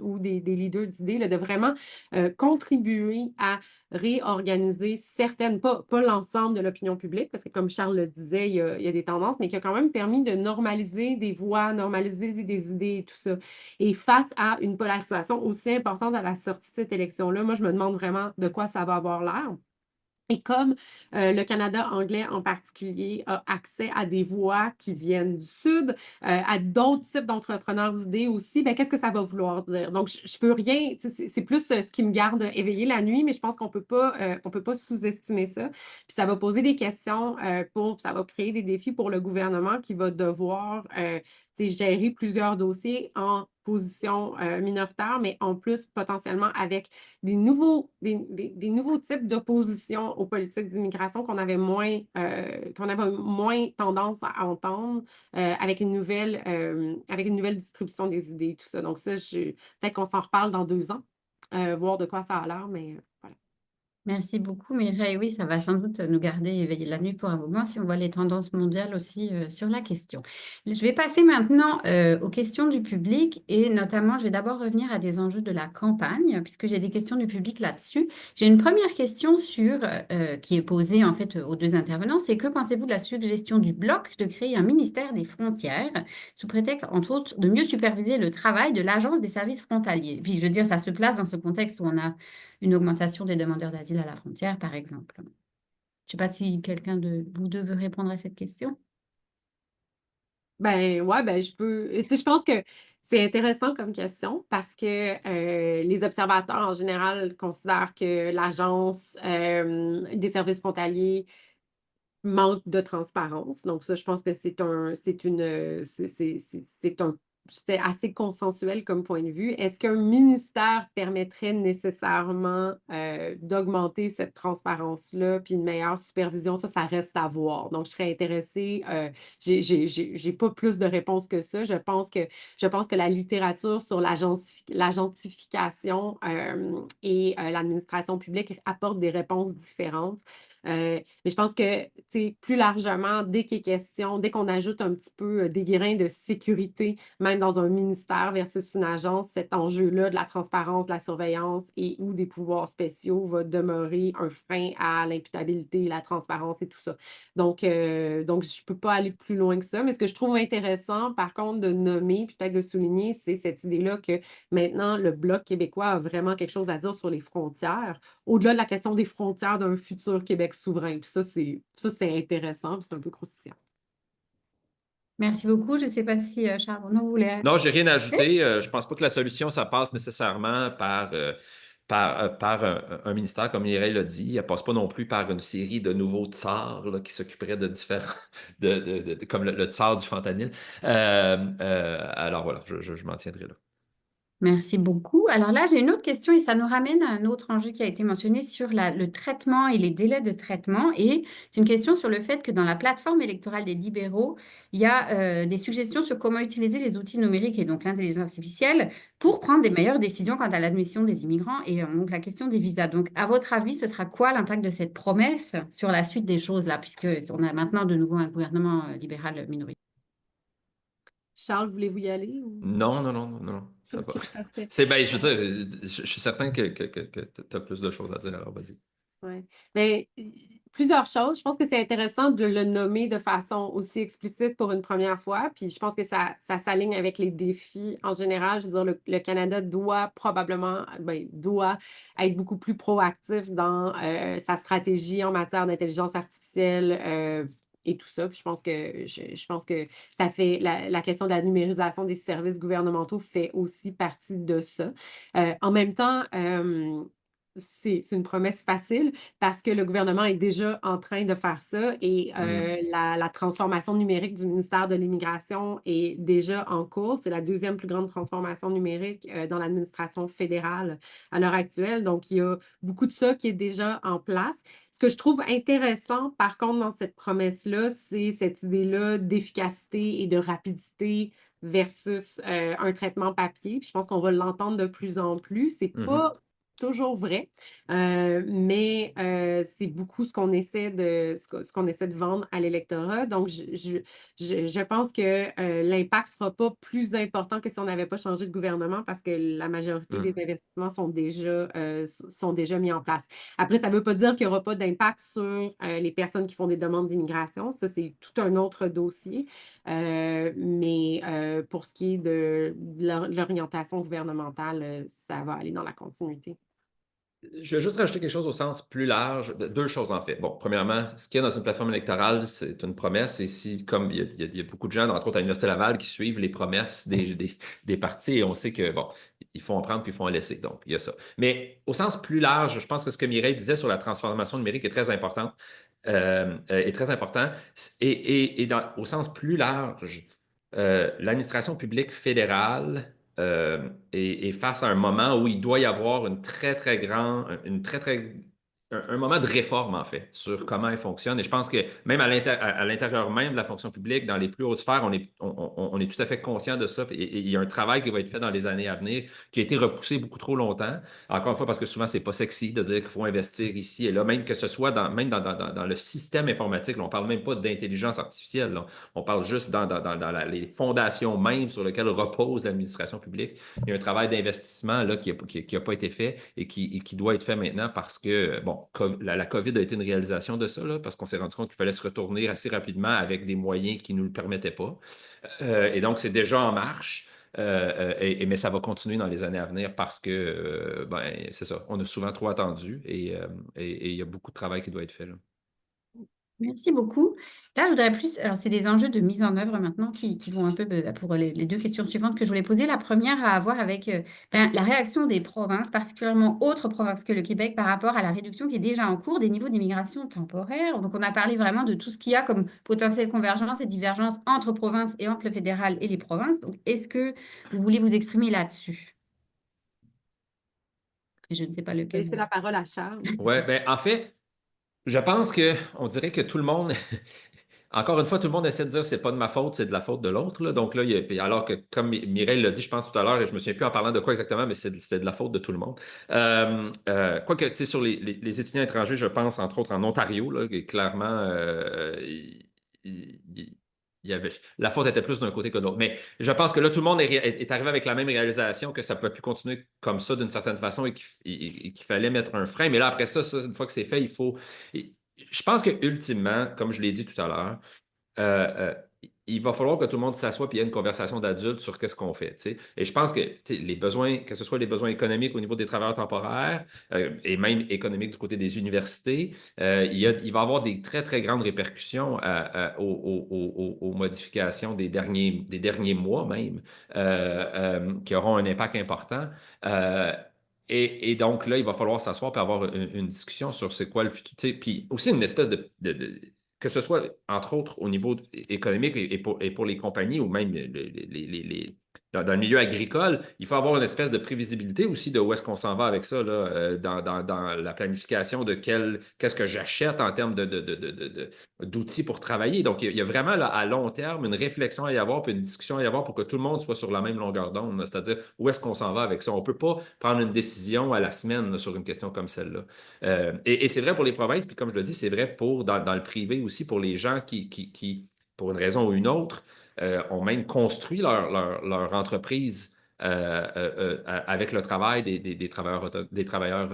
ou des leaders d'idées, de vraiment contribuer à réorganiser certaines, pas l'ensemble de l'opinion publique, parce que comme Charles le disait, il y a des tendances, mais qui a quand même permis de normaliser des voix, normaliser des idées et tout ça. Et face à une polarisation aussi importante à la sortie de cette élection-là, moi, je me demande vraiment de quoi ça va avoir l'air. Et comme le Canada anglais en particulier a accès à des voix qui viennent du Sud, à d'autres types d'entrepreneurs d'idées aussi, ben, qu'est-ce que ça va vouloir dire? Donc, je peux rien, c'est plus ce qui me garde éveillée la nuit, mais je pense qu'on peut pas sous-estimer ça. Puis ça va poser des questions ça va créer des défis pour le gouvernement qui va devoir gérer plusieurs dossiers en position minoritaire, mais en plus potentiellement avec des nouveaux types d'opposition aux politiques d'immigration qu'on avait moins tendance à entendre avec une nouvelle distribution des idées, tout ça. Donc ça, peut-être qu'on s'en reparle dans 2 ans, voir de quoi ça a l'air, mais voilà. Merci beaucoup, Mireille. Oui, ça va sans doute nous garder éveillés la nuit pour un moment si on voit les tendances mondiales aussi sur la question. Je vais passer maintenant aux questions du public et notamment, je vais d'abord revenir à des enjeux de la campagne puisque j'ai des questions du public là-dessus. J'ai une première question qui est posée en fait aux deux intervenants, c'est que pensez-vous de la suggestion du Bloc de créer un ministère des frontières sous prétexte, entre autres, de mieux superviser le travail de l'Agence des services frontaliers? Puis, je veux dire, ça se place dans ce contexte où on a une augmentation des demandeurs d'asile à la frontière, par exemple. Je ne sais pas si quelqu'un de vous deux veut répondre à cette question. Ben ouais, je peux. Tu sais, je pense que c'est intéressant comme question parce que les observateurs en général considèrent que l'Agence des services frontaliers manque de transparence. Donc ça, je pense que c'est assez consensuel comme point de vue. Est-ce qu'un ministère permettrait nécessairement d'augmenter cette transparence-là, puis une meilleure supervision? Ça reste à voir. Donc, je serais intéressée. J'ai pas plus de réponses que ça. Je pense que la littérature sur l'agentification et l'administration publique apporte des réponses différentes. Mais je pense que, tu sais, plus largement, dès qu'on ajoute un petit peu des grains de sécurité, même dans un ministère versus une agence, cet enjeu-là de la transparence, de la surveillance et ou des pouvoirs spéciaux va demeurer un frein à l'imputabilité, la transparence et tout ça. Donc je ne peux pas aller plus loin que ça. Mais ce que je trouve intéressant, par contre, de nommer, puis peut-être de souligner, c'est cette idée-là que maintenant, le Bloc québécois a vraiment quelque chose à dire sur les frontières, au-delà de la question des frontières d'un futur Québec souverain. Puis ça, c'est intéressant, puis c'est un peu croustillant. Merci beaucoup. Je ne sais pas si Charles Renaud voulait Non, j'ai rien à ajouter. ajouter. Je pense pas que la solution, ça passe nécessairement par un ministère, comme Mireille l'a dit. Elle passe pas non plus par une série de nouveaux tsars là, qui s'occuperaient de différents, comme le tsar du fentanyl. Alors voilà, je m'en tiendrai là. Merci beaucoup. Alors là, j'ai une autre question et ça nous ramène à un autre enjeu qui a été mentionné sur le traitement et les délais de traitement. Et c'est une question sur le fait que dans la plateforme électorale des libéraux, il y a des suggestions sur comment utiliser les outils numériques et donc l'intelligence artificielle pour prendre des meilleures décisions quant à l'admission des immigrants et donc la question des visas. Donc, à votre avis, ce sera quoi l'impact de cette promesse sur la suite des choses là, puisque on a maintenant de nouveau un gouvernement libéral minoritaire? Charles, voulez-vous y aller? Non, non, non, non, non, ça va. OK, parfait. Ben, je veux dire, je suis certain que tu as plus de choses à dire, alors vas-y. Ouais. Mais plusieurs choses. Je pense que c'est intéressant de le nommer de façon aussi explicite pour une première fois. Puis je pense que ça s'aligne avec les défis en général. Je veux dire, le Canada doit probablement, doit être beaucoup plus proactif dans sa stratégie en matière d'intelligence artificielle. Et tout ça. Puis je pense que ça fait la question de la numérisation des services gouvernementaux fait aussi partie de ça. En même temps, c'est une promesse facile parce que le gouvernement est déjà en train de faire ça et la transformation numérique du ministère de l'Immigration est déjà en cours. C'est la deuxième plus grande transformation numérique dans l'administration fédérale à l'heure actuelle. Donc, il y a beaucoup de ça qui est déjà en place. Ce que je trouve intéressant, par contre, dans cette promesse-là, c'est cette idée-là d'efficacité et de rapidité versus un traitement papier. Puis je pense qu'on va l'entendre de plus en plus. C'est pas toujours vrai, mais c'est beaucoup ce qu'on essaie de vendre à l'électorat. Donc, je pense que l'impact ne sera pas plus important que si on n'avait pas changé de gouvernement parce que la majorité des investissements sont déjà mis en place. Après, ça ne veut pas dire qu'il n'y aura pas d'impact sur les personnes qui font des demandes d'immigration. Ça, c'est tout un autre dossier. Mais pour ce qui est de l'orientation gouvernementale, ça va aller dans la continuité. Je vais juste rajouter quelque chose au sens plus large. Deux choses, en fait. Bon, premièrement, ce qu'il y a dans une plateforme électorale, c'est une promesse. Et si, comme il y a beaucoup de gens, entre autres à l'Université Laval, qui suivent les promesses des partis, et on sait que, bon, il faut en prendre puis il faut en laisser. Donc, il y a ça. Mais au sens plus large, je pense que ce que Mireille disait sur la transformation numérique est très importante. Est très important. Au sens plus large, l'administration publique fédérale et face à un moment où il doit y avoir une très, très grande, un moment de réforme, en fait, sur comment elle fonctionne. Et je pense que même à l'intérieur même de la fonction publique, dans les plus hautes sphères, on est tout à fait conscient de ça. Et il y a un travail qui va être fait dans les années à venir, qui a été repoussé beaucoup trop longtemps. Encore une fois, parce que souvent, c'est pas sexy de dire qu'il faut investir ici et là, même que ce soit même dans le système informatique. Là, on parle même pas d'intelligence artificielle. Là. On parle juste dans les fondations même sur lesquelles repose l'administration publique. Il y a un travail d'investissement là, qui n'a pas été fait et qui doit être fait maintenant parce que, bon, la COVID a été une réalisation de ça, là, parce qu'on s'est rendu compte qu'il fallait se retourner assez rapidement avec des moyens qui ne nous le permettaient pas. Et donc, c'est déjà en marche. Mais ça va continuer dans les années à venir parce que, c'est ça, on a souvent trop attendu et il y a beaucoup de travail qui doit être fait là. Merci beaucoup. Là, je voudrais plus, alors c'est des enjeux de mise en œuvre maintenant qui vont un peu pour les deux questions suivantes que je voulais poser. La première a à voir avec la réaction des provinces, particulièrement autres provinces que le Québec, par rapport à la réduction qui est déjà en cours des niveaux d'immigration temporaire. Donc, on a parlé vraiment de tout ce qu'il y a comme potentielle convergence et divergence entre provinces et entre le fédéral et les provinces. Donc, est-ce que vous voulez vous exprimer là-dessus? Et je ne sais pas Je vais lequel. laisser la parole à Charles. Ouais, ben en fait, je pense que on dirait que tout le monde, encore une fois, tout le monde essaie de dire c'est pas de ma faute, c'est de la faute de l'autre, là. Donc là, puis alors que comme Mireille l'a dit, je pense tout à l'heure, et je me souviens plus en parlant de quoi exactement, mais c'est de la faute de tout le monde. Quoique, tu sais, sur les étudiants étrangers, je pense entre autres en Ontario, là, et clairement, il- il- il y avait, la faute était plus d'un côté que de l'autre. Mais je pense que là, tout le monde est arrivé avec la même réalisation que ça ne pouvait plus continuer comme ça d'une certaine façon et qu'il fallait mettre un frein. Mais là, après ça, une fois que c'est fait, il faut. Je pense que ultimement, comme je l'ai dit tout à l'heure, euh, euh, il va falloir que tout le monde s'assoie et ait une conversation d'adultes sur qu'est-ce qu'on fait. Tu sais. Et je pense que tu sais, les besoins, que ce soit les besoins économiques au niveau des travailleurs temporaires et même économiques du côté des universités, il va y avoir des très, très grandes répercussions aux modifications des derniers mois même, qui auront un impact important. Euh, et donc là, il va falloir s'asseoir et avoir une discussion sur c'est quoi le futur. Tu sais. Puis aussi une espèce que ce soit, entre autres, au niveau économique et pour les compagnies ou même dans le milieu agricole, il faut avoir une espèce de prévisibilité aussi de où est-ce qu'on s'en va avec ça, là, dans la planification de qu'est-ce que j'achète en termes d'outils pour travailler. Donc, il y a vraiment là, à long terme une réflexion à y avoir, puis une discussion à y avoir pour que tout le monde soit sur la même longueur d'onde, là. C'est-à-dire où est-ce qu'on s'en va avec ça. On ne peut pas prendre une décision à la semaine là, sur une question comme celle-là. Et c'est vrai pour les provinces, puis comme je le dis, c'est vrai dans le privé aussi, pour les gens qui, pour une raison ou une autre, ont même construit leur entreprise avec le travail des travailleurs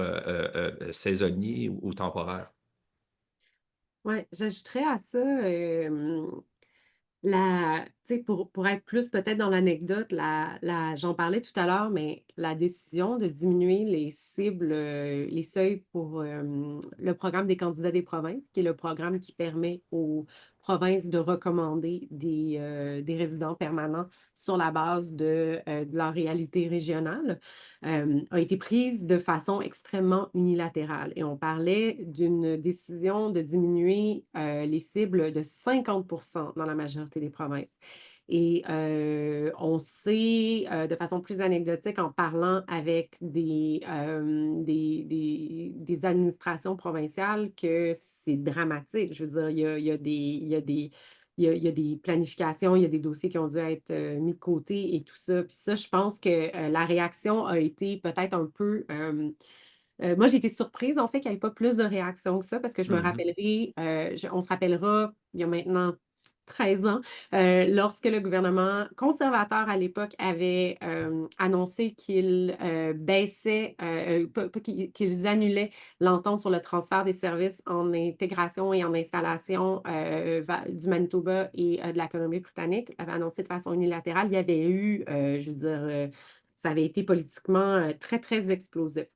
saisonniers ou temporaires. Oui, j'ajouterais à ça, tu sais, pour être plus peut-être dans l'anecdote, j'en parlais tout à l'heure, mais la décision de diminuer les cibles, les seuils pour le programme des candidats des provinces, qui est le programme qui permet aux provinces de recommander des résidents permanents sur la base de leur réalité régionale, a été prise de façon extrêmement unilatérale. Et on parlait d'une décision de diminuer les cibles de 50 dans la majorité des provinces. Et on sait, de façon plus anecdotique, en parlant avec des administrations provinciales, que c'est dramatique. Je veux dire, il y a des planifications, il y a des dossiers qui ont dû être mis de côté et tout ça. Puis ça, je pense que la réaction a été peut-être un peu... moi, j'ai été surprise, en fait, qu'il n'y ait pas plus de réactions que ça, parce que je me Mhm. rappellerai, on se rappellera, il y a maintenant 13 ans, lorsque le gouvernement conservateur à l'époque avait annoncé qu'il baissait, pas qu'ils annulaient l'entente sur le transfert des services en intégration et en installation du Manitoba et de la Colombie-Britannique, avait annoncé de façon unilatérale. Il y avait eu, je veux dire, ça avait été politiquement très, très explosif.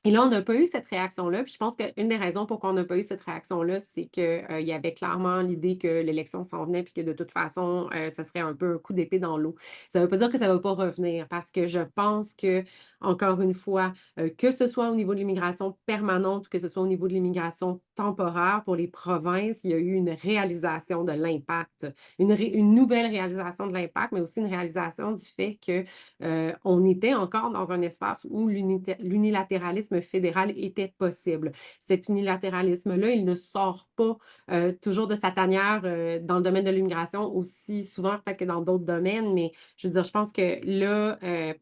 Et là, on n'a pas eu cette réaction-là. Puis je pense qu'une des raisons pourquoi on n'a pas eu cette réaction-là, c'est qu'il y avait clairement l'idée que l'élection s'en venait puis que de toute façon, ça serait un peu un coup d'épée dans l'eau. Ça ne veut pas dire que ça ne va pas revenir parce que je pense que, encore une fois, que ce soit au niveau de l'immigration permanente ou que ce soit au niveau de l'immigration temporaire pour les provinces, il y a eu une réalisation de l'impact, une nouvelle réalisation de l'impact, mais aussi une réalisation du fait que on était encore dans un espace où l'unilatéralisme fédéral était possible. Cet unilatéralisme-là, il ne sort pas toujours de sa tanière dans le domaine de l'immigration aussi souvent peut-être que dans d'autres domaines, mais je veux dire, je pense que là,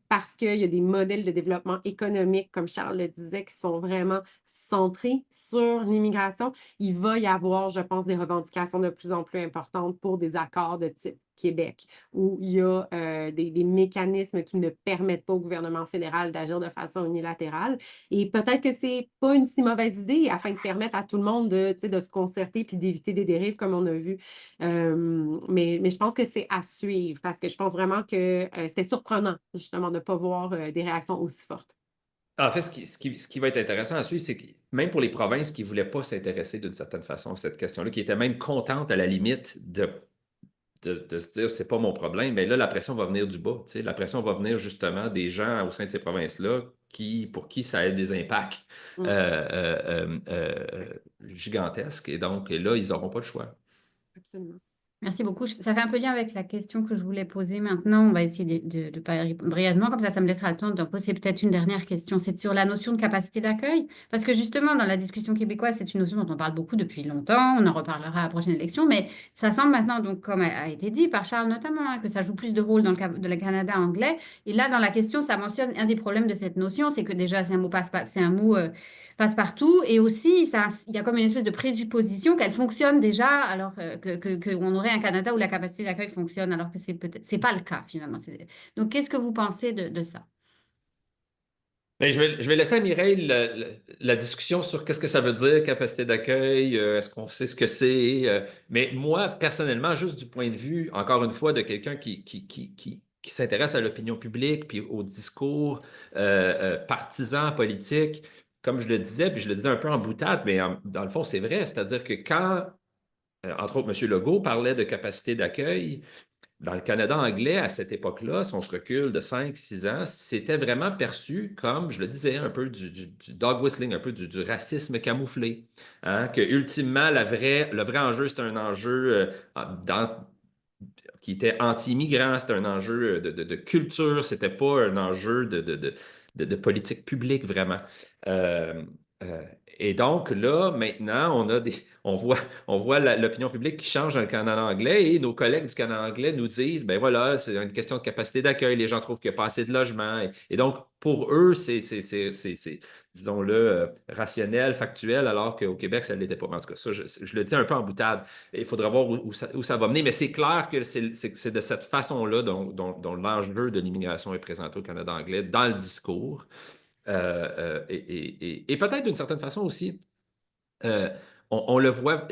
parce qu'il y a des modèles de développement économique, comme Charles le disait, qui sont vraiment centrés sur l'immigration, il va y avoir, je pense, des revendications de plus en plus importantes pour des accords de type Québec, où il y a des mécanismes qui ne permettent pas au gouvernement fédéral d'agir de façon unilatérale. Et peut-être que c'est pas une si mauvaise idée afin de permettre à tout le monde de se concerter puis d'éviter des dérives comme on a vu. Mais je pense que c'est à suivre parce que je pense vraiment que c'était surprenant justement de ne pas voir des réactions aussi fortes. En fait, ce qui va être intéressant à suivre, c'est que même pour les provinces qui ne voulaient pas s'intéresser d'une certaine façon à cette question-là, qui étaient même contentes à la limite de se dire c'est pas mon problème, mais là, la pression va venir du bas. Tu sais. La pression va venir justement des gens au sein de ces provinces-là pour qui ça a des impacts Mm. gigantesques. Et donc, là, ils n'auront pas le choix. Absolument. Merci beaucoup. Ça fait un peu lien avec la question que je voulais poser maintenant. On va essayer de pas y répondre brièvement, comme ça me laissera le temps d'en poser peut-être une dernière question. C'est sur la notion de capacité d'accueil. Parce que justement, dans la discussion québécoise, c'est une notion dont on parle beaucoup depuis longtemps. On en reparlera à la prochaine élection. Mais ça semble maintenant, donc, comme a été dit par Charles notamment, hein, que ça joue plus de rôle dans le cas de le Canada anglais. Et là, dans la question, ça mentionne un des problèmes de cette notion, c'est que déjà, c'est un mot passe-partout. Et aussi, il y a comme une espèce de présupposition qu'elle fonctionne déjà, alors qu'on aurait un Canada où la capacité d'accueil fonctionne, alors que c'est pas le cas finalement. Donc, qu'est-ce que vous pensez de ça? Mais je vais laisser à Mireille la discussion sur qu'est-ce que ça veut dire, capacité d'accueil, est-ce qu'on sait ce que c'est. Mais moi, personnellement, juste du point de vue, encore une fois, de quelqu'un qui s'intéresse à l'opinion publique, puis au discours partisan, politique, comme je le disais, puis je le disais un peu en boutade, mais dans le fond, c'est vrai. C'est-à-dire que quand, entre autres, M. Legault parlait de capacité d'accueil, dans le Canada anglais, à cette époque-là, si on se recule de 5, 6 ans, c'était vraiment perçu comme, je le disais, un peu du dog whistling, un peu du racisme camouflé. Hein, que ultimement, le vrai enjeu, c'est un enjeu qui était anti-immigrant, c'était un enjeu de culture, c'était pas un enjeu de politique publique vraiment. Euh, euh, et donc là, maintenant, on voit l'opinion publique qui change dans le Canada anglais et nos collègues du Canada anglais nous disent, ben voilà, c'est une question de capacité d'accueil, les gens trouvent qu'il n'y a pas assez de logements. Et donc, pour eux, c'est disons-le, rationnel, factuel, alors qu'au Québec, ça ne l'était pas. En tout cas, ça, je le dis un peu en boutade. Il faudra voir où ça va mener, mais c'est clair que c'est de cette façon-là dont l'enjeu de l'immigration est présenté au Canada anglais dans le discours. Et peut-être d'une certaine façon aussi, euh, on le voit,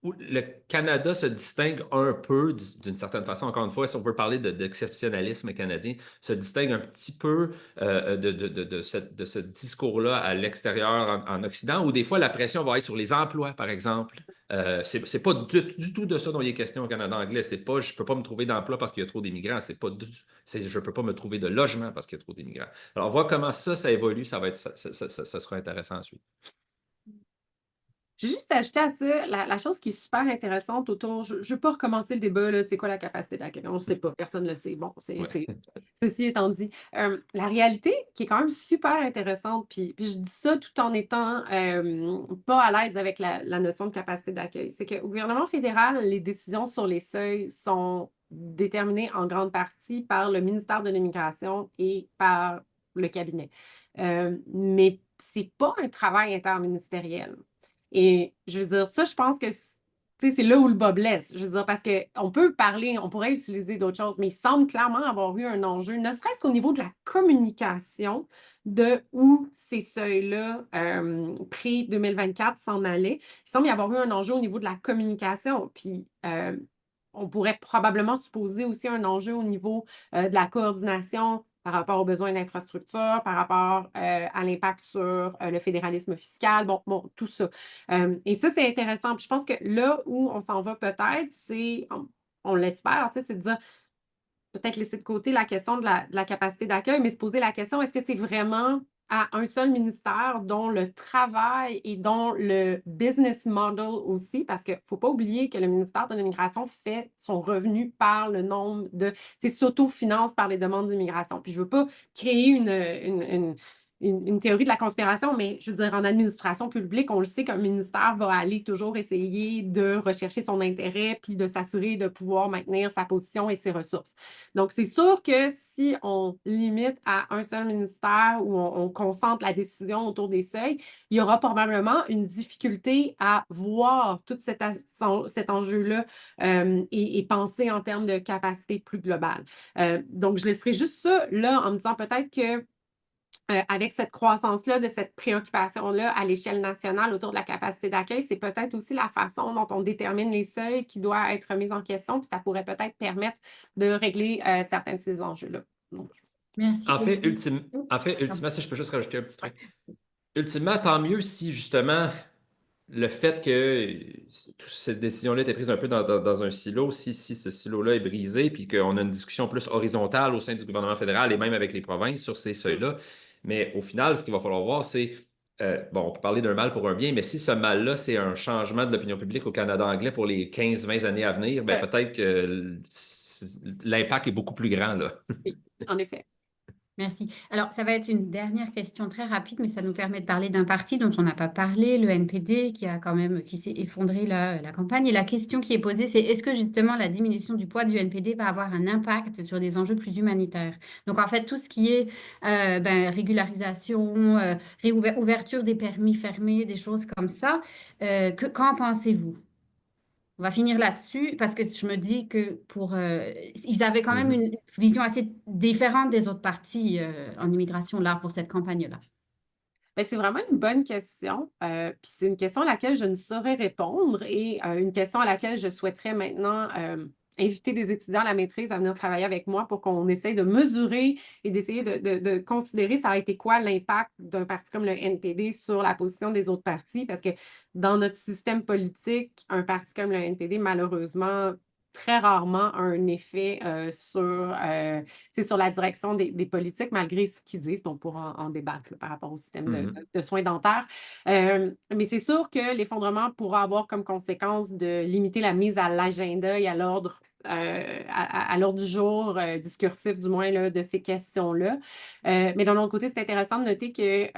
le Canada se distingue un peu d'une certaine façon, encore une fois, si on veut parler d'exceptionnalisme canadien, se distingue un petit peu de ce discours-là à l'extérieur en Occident, où des fois la pression va être sur les emplois, par exemple. C'est pas du tout de ça dont il est question au Canada anglais. C'est pas je peux pas me trouver d'emploi parce qu'il y a trop d'immigrants. C'est pas je peux pas me trouver de logement parce qu'il y a trop d'immigrants. Alors, voir comment ça évolue, ça sera intéressant à suivre. J'ai juste ajouté à ça la chose qui est super intéressante autour. Je ne veux pas recommencer le débat, là, c'est quoi la capacité d'accueil? On ne sait pas, personne ne le sait. Bon, Ouais. ceci étant dit. La réalité qui est quand même super intéressante, puis je dis ça tout en étant pas à l'aise avec la notion de capacité d'accueil, c'est qu'au gouvernement fédéral, les décisions sur les seuils sont déterminées en grande partie par le ministère de l'Immigration et par le cabinet. Mais ce n'est pas un travail interministériel. Et je veux dire, ça, je pense que c'est là où le bas blesse. Je veux dire, parce qu'on peut parler, on pourrait utiliser d'autres choses, mais il semble clairement avoir eu un enjeu, ne serait-ce qu'au niveau de la communication, de où ces seuils-là, pré-2024, s'en allaient. Il semble y avoir eu un enjeu au niveau de la communication. Puis, on pourrait probablement supposer aussi un enjeu au niveau de la coordination par rapport aux besoins d'infrastructure, par rapport à l'impact sur le fédéralisme fiscal, bon, tout ça. Et ça, c'est intéressant. Puis je pense que là où on s'en va peut-être, c'est, on l'espère, c'est de dire, peut-être laisser de côté la question de la capacité d'accueil, mais se poser la question, est-ce que c'est vraiment à un seul ministère dont le travail et dont le business model aussi, parce qu'il ne faut pas oublier que le ministère de l'Immigration fait son revenu par le nombre de, s'autofinance par les demandes d'immigration. Puis je ne veux pas créer une théorie de la conspiration, mais je veux dire, en administration publique, on le sait qu'un ministère va aller toujours essayer de rechercher son intérêt puis de s'assurer de pouvoir maintenir sa position et ses ressources. Donc, c'est sûr que si on limite à un seul ministère ou on concentre la décision autour des seuils, il y aura probablement une difficulté à voir tout cet enjeu-là et penser en termes de capacité plus globale. Donc, je laisserai juste ça là en me disant peut-être que avec cette croissance-là, de cette préoccupation-là à l'échelle nationale autour de la capacité d'accueil, c'est peut-être aussi la façon dont on détermine les seuils qui doit être remise en question, puis ça pourrait peut-être permettre de régler certains de ces enjeux-là. Donc, Merci En fait, beaucoup. Oups, ultimement, si je peux juste rajouter un petit truc. Ultimement, tant mieux si justement le fait que toute cette décision-là était prise un peu dans un silo, si ce silo-là est brisé, puis qu'on a une discussion plus horizontale au sein du gouvernement fédéral et même avec les provinces sur ces Mm. seuils-là. Mais au final, ce qu'il va falloir voir, c'est, bon, on peut parler d'un mal pour un bien, mais si ce mal-là, c'est un changement de l'opinion publique au Canada anglais pour les 15-20 années à venir, ben Ouais, peut-être que l'impact est beaucoup plus grand, là. oui, en effet. Merci. Alors, ça va être une dernière question très rapide, mais ça nous permet de parler d'un parti dont on n'a pas parlé, le NPD, qui s'est effondré la campagne. Et la question qui est posée, c'est est-ce que justement la diminution du poids du NPD va avoir un impact sur des enjeux plus humanitaires? Donc, en fait, tout ce qui est régularisation, ouverture des permis fermés, des choses comme ça, qu'en pensez-vous? On va finir là-dessus parce que je me dis que ils avaient quand même Mhm. une vision assez différente des autres partis en immigration là pour cette campagne-là. Ben, c'est vraiment une bonne question. Puis c'est une question à laquelle je ne saurais répondre et une question à laquelle je souhaiterais maintenant inviter des étudiants à la maîtrise à venir travailler avec moi pour qu'on essaye de mesurer et d'essayer de considérer ça a été quoi l'impact d'un parti comme le NPD sur la position des autres partis. Parce que dans notre système politique, un parti comme le NPD, malheureusement, très rarement a un effet sur la direction des politiques, malgré ce qu'ils disent. On pourra en débattre là, par rapport au système Mhm. de soins dentaires. Mais c'est sûr que l'effondrement pourra avoir comme conséquence de limiter la mise à l'agenda et à l'ordre à l'ordre du jour discursif, du moins, là, de ces questions-là. Mais d'un autre côté, c'est intéressant de noter que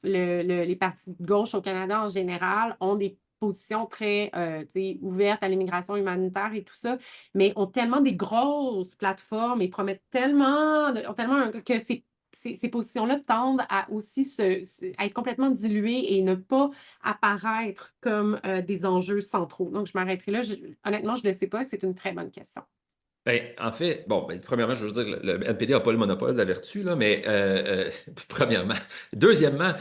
les partis de gauche au Canada en général ont des positions très ouvertes à l'immigration humanitaire et tout ça, mais ont tellement des grosses plateformes et promettent tellement, que ces positions-là tendent à aussi à être complètement diluées et ne pas apparaître comme des enjeux centraux. Donc, je m'arrêterai là. Honnêtement, je ne le sais pas. C'est une très bonne question. Ben, en fait, bon, ben, premièrement, je veux dire, le NPD n'a pas le monopole de la vertu, là, mais premièrement. Deuxièmement,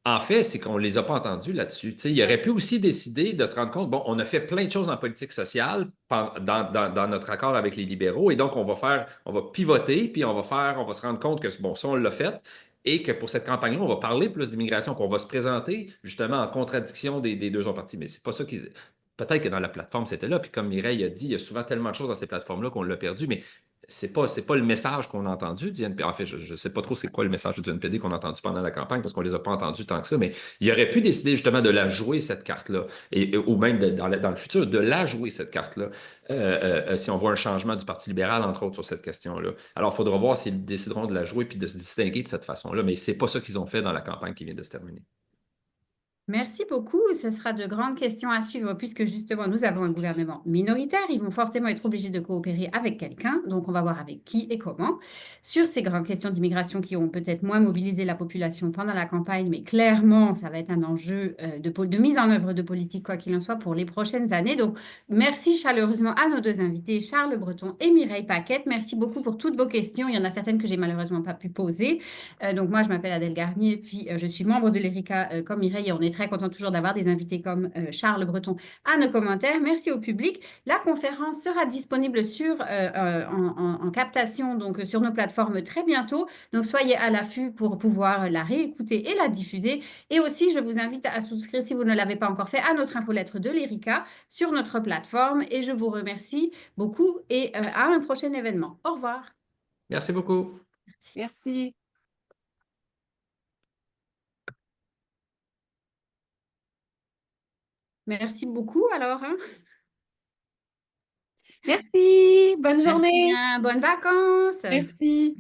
en fait, c'est qu'on ne les a pas entendus là-dessus. Tu sais, il aurait pu aussi décider de se rendre compte, bon, on a fait plein de choses en politique sociale dans notre accord avec les libéraux, et donc on va pivoter, puis on va se rendre compte que, bon, ça, on l'a fait, et que pour cette campagne-là, on va parler plus d'immigration, puis on va se présenter justement en contradiction des deux autres partis. Mais c'est pas ça qui. Peut-être que dans la plateforme, c'était là, puis comme Mireille a dit, il y a souvent tellement de choses dans ces plateformes-là qu'on l'a perdu, mais c'est pas le message qu'on a entendu du NPD. En fait, je ne sais pas trop c'est quoi le message du NPD qu'on a entendu pendant la campagne parce qu'on ne les a pas entendus tant que ça, mais il aurait pu décider justement de la jouer, cette carte-là, ou même dans le futur, de la jouer, cette carte-là, si on voit un changement du Parti libéral, entre autres, sur cette question-là. Alors, il faudra voir s'ils décideront de la jouer puis de se distinguer de cette façon-là, mais c'est pas ça qu'ils ont fait dans la campagne qui vient de se terminer. Merci beaucoup. Ce sera de grandes questions à suivre puisque justement nous avons un gouvernement minoritaire. Ils vont forcément être obligés de coopérer avec quelqu'un. Donc on va voir avec qui et comment. Sur ces grandes questions d'immigration qui ont peut-être moins mobilisé la population pendant la campagne, mais clairement ça va être un enjeu de mise en œuvre de politique quoi qu'il en soit pour les prochaines années. Donc merci chaleureusement à nos deux invités, Charles Breton et Mireille Paquette. Merci beaucoup pour toutes vos questions. Il y en a certaines que j'ai malheureusement pas pu poser. Donc moi je m'appelle Adèle Garnier, puis je suis membre de l'ERICA comme Mireille et on est très content toujours d'avoir des invités comme Charles Breton à nos commentaires. Merci au public. La conférence sera disponible en captation donc sur nos plateformes très bientôt. Donc soyez à l'affût pour pouvoir la réécouter et la diffuser. Et aussi, je vous invite à souscrire si vous ne l'avez pas encore fait à notre infolettre de l'ERICA sur notre plateforme. Et je vous remercie beaucoup et à un prochain événement. Au revoir. Merci beaucoup. Merci. Merci beaucoup alors. Hein. Merci. Bonne Merci journée. bien. Bonnes vacances. Merci.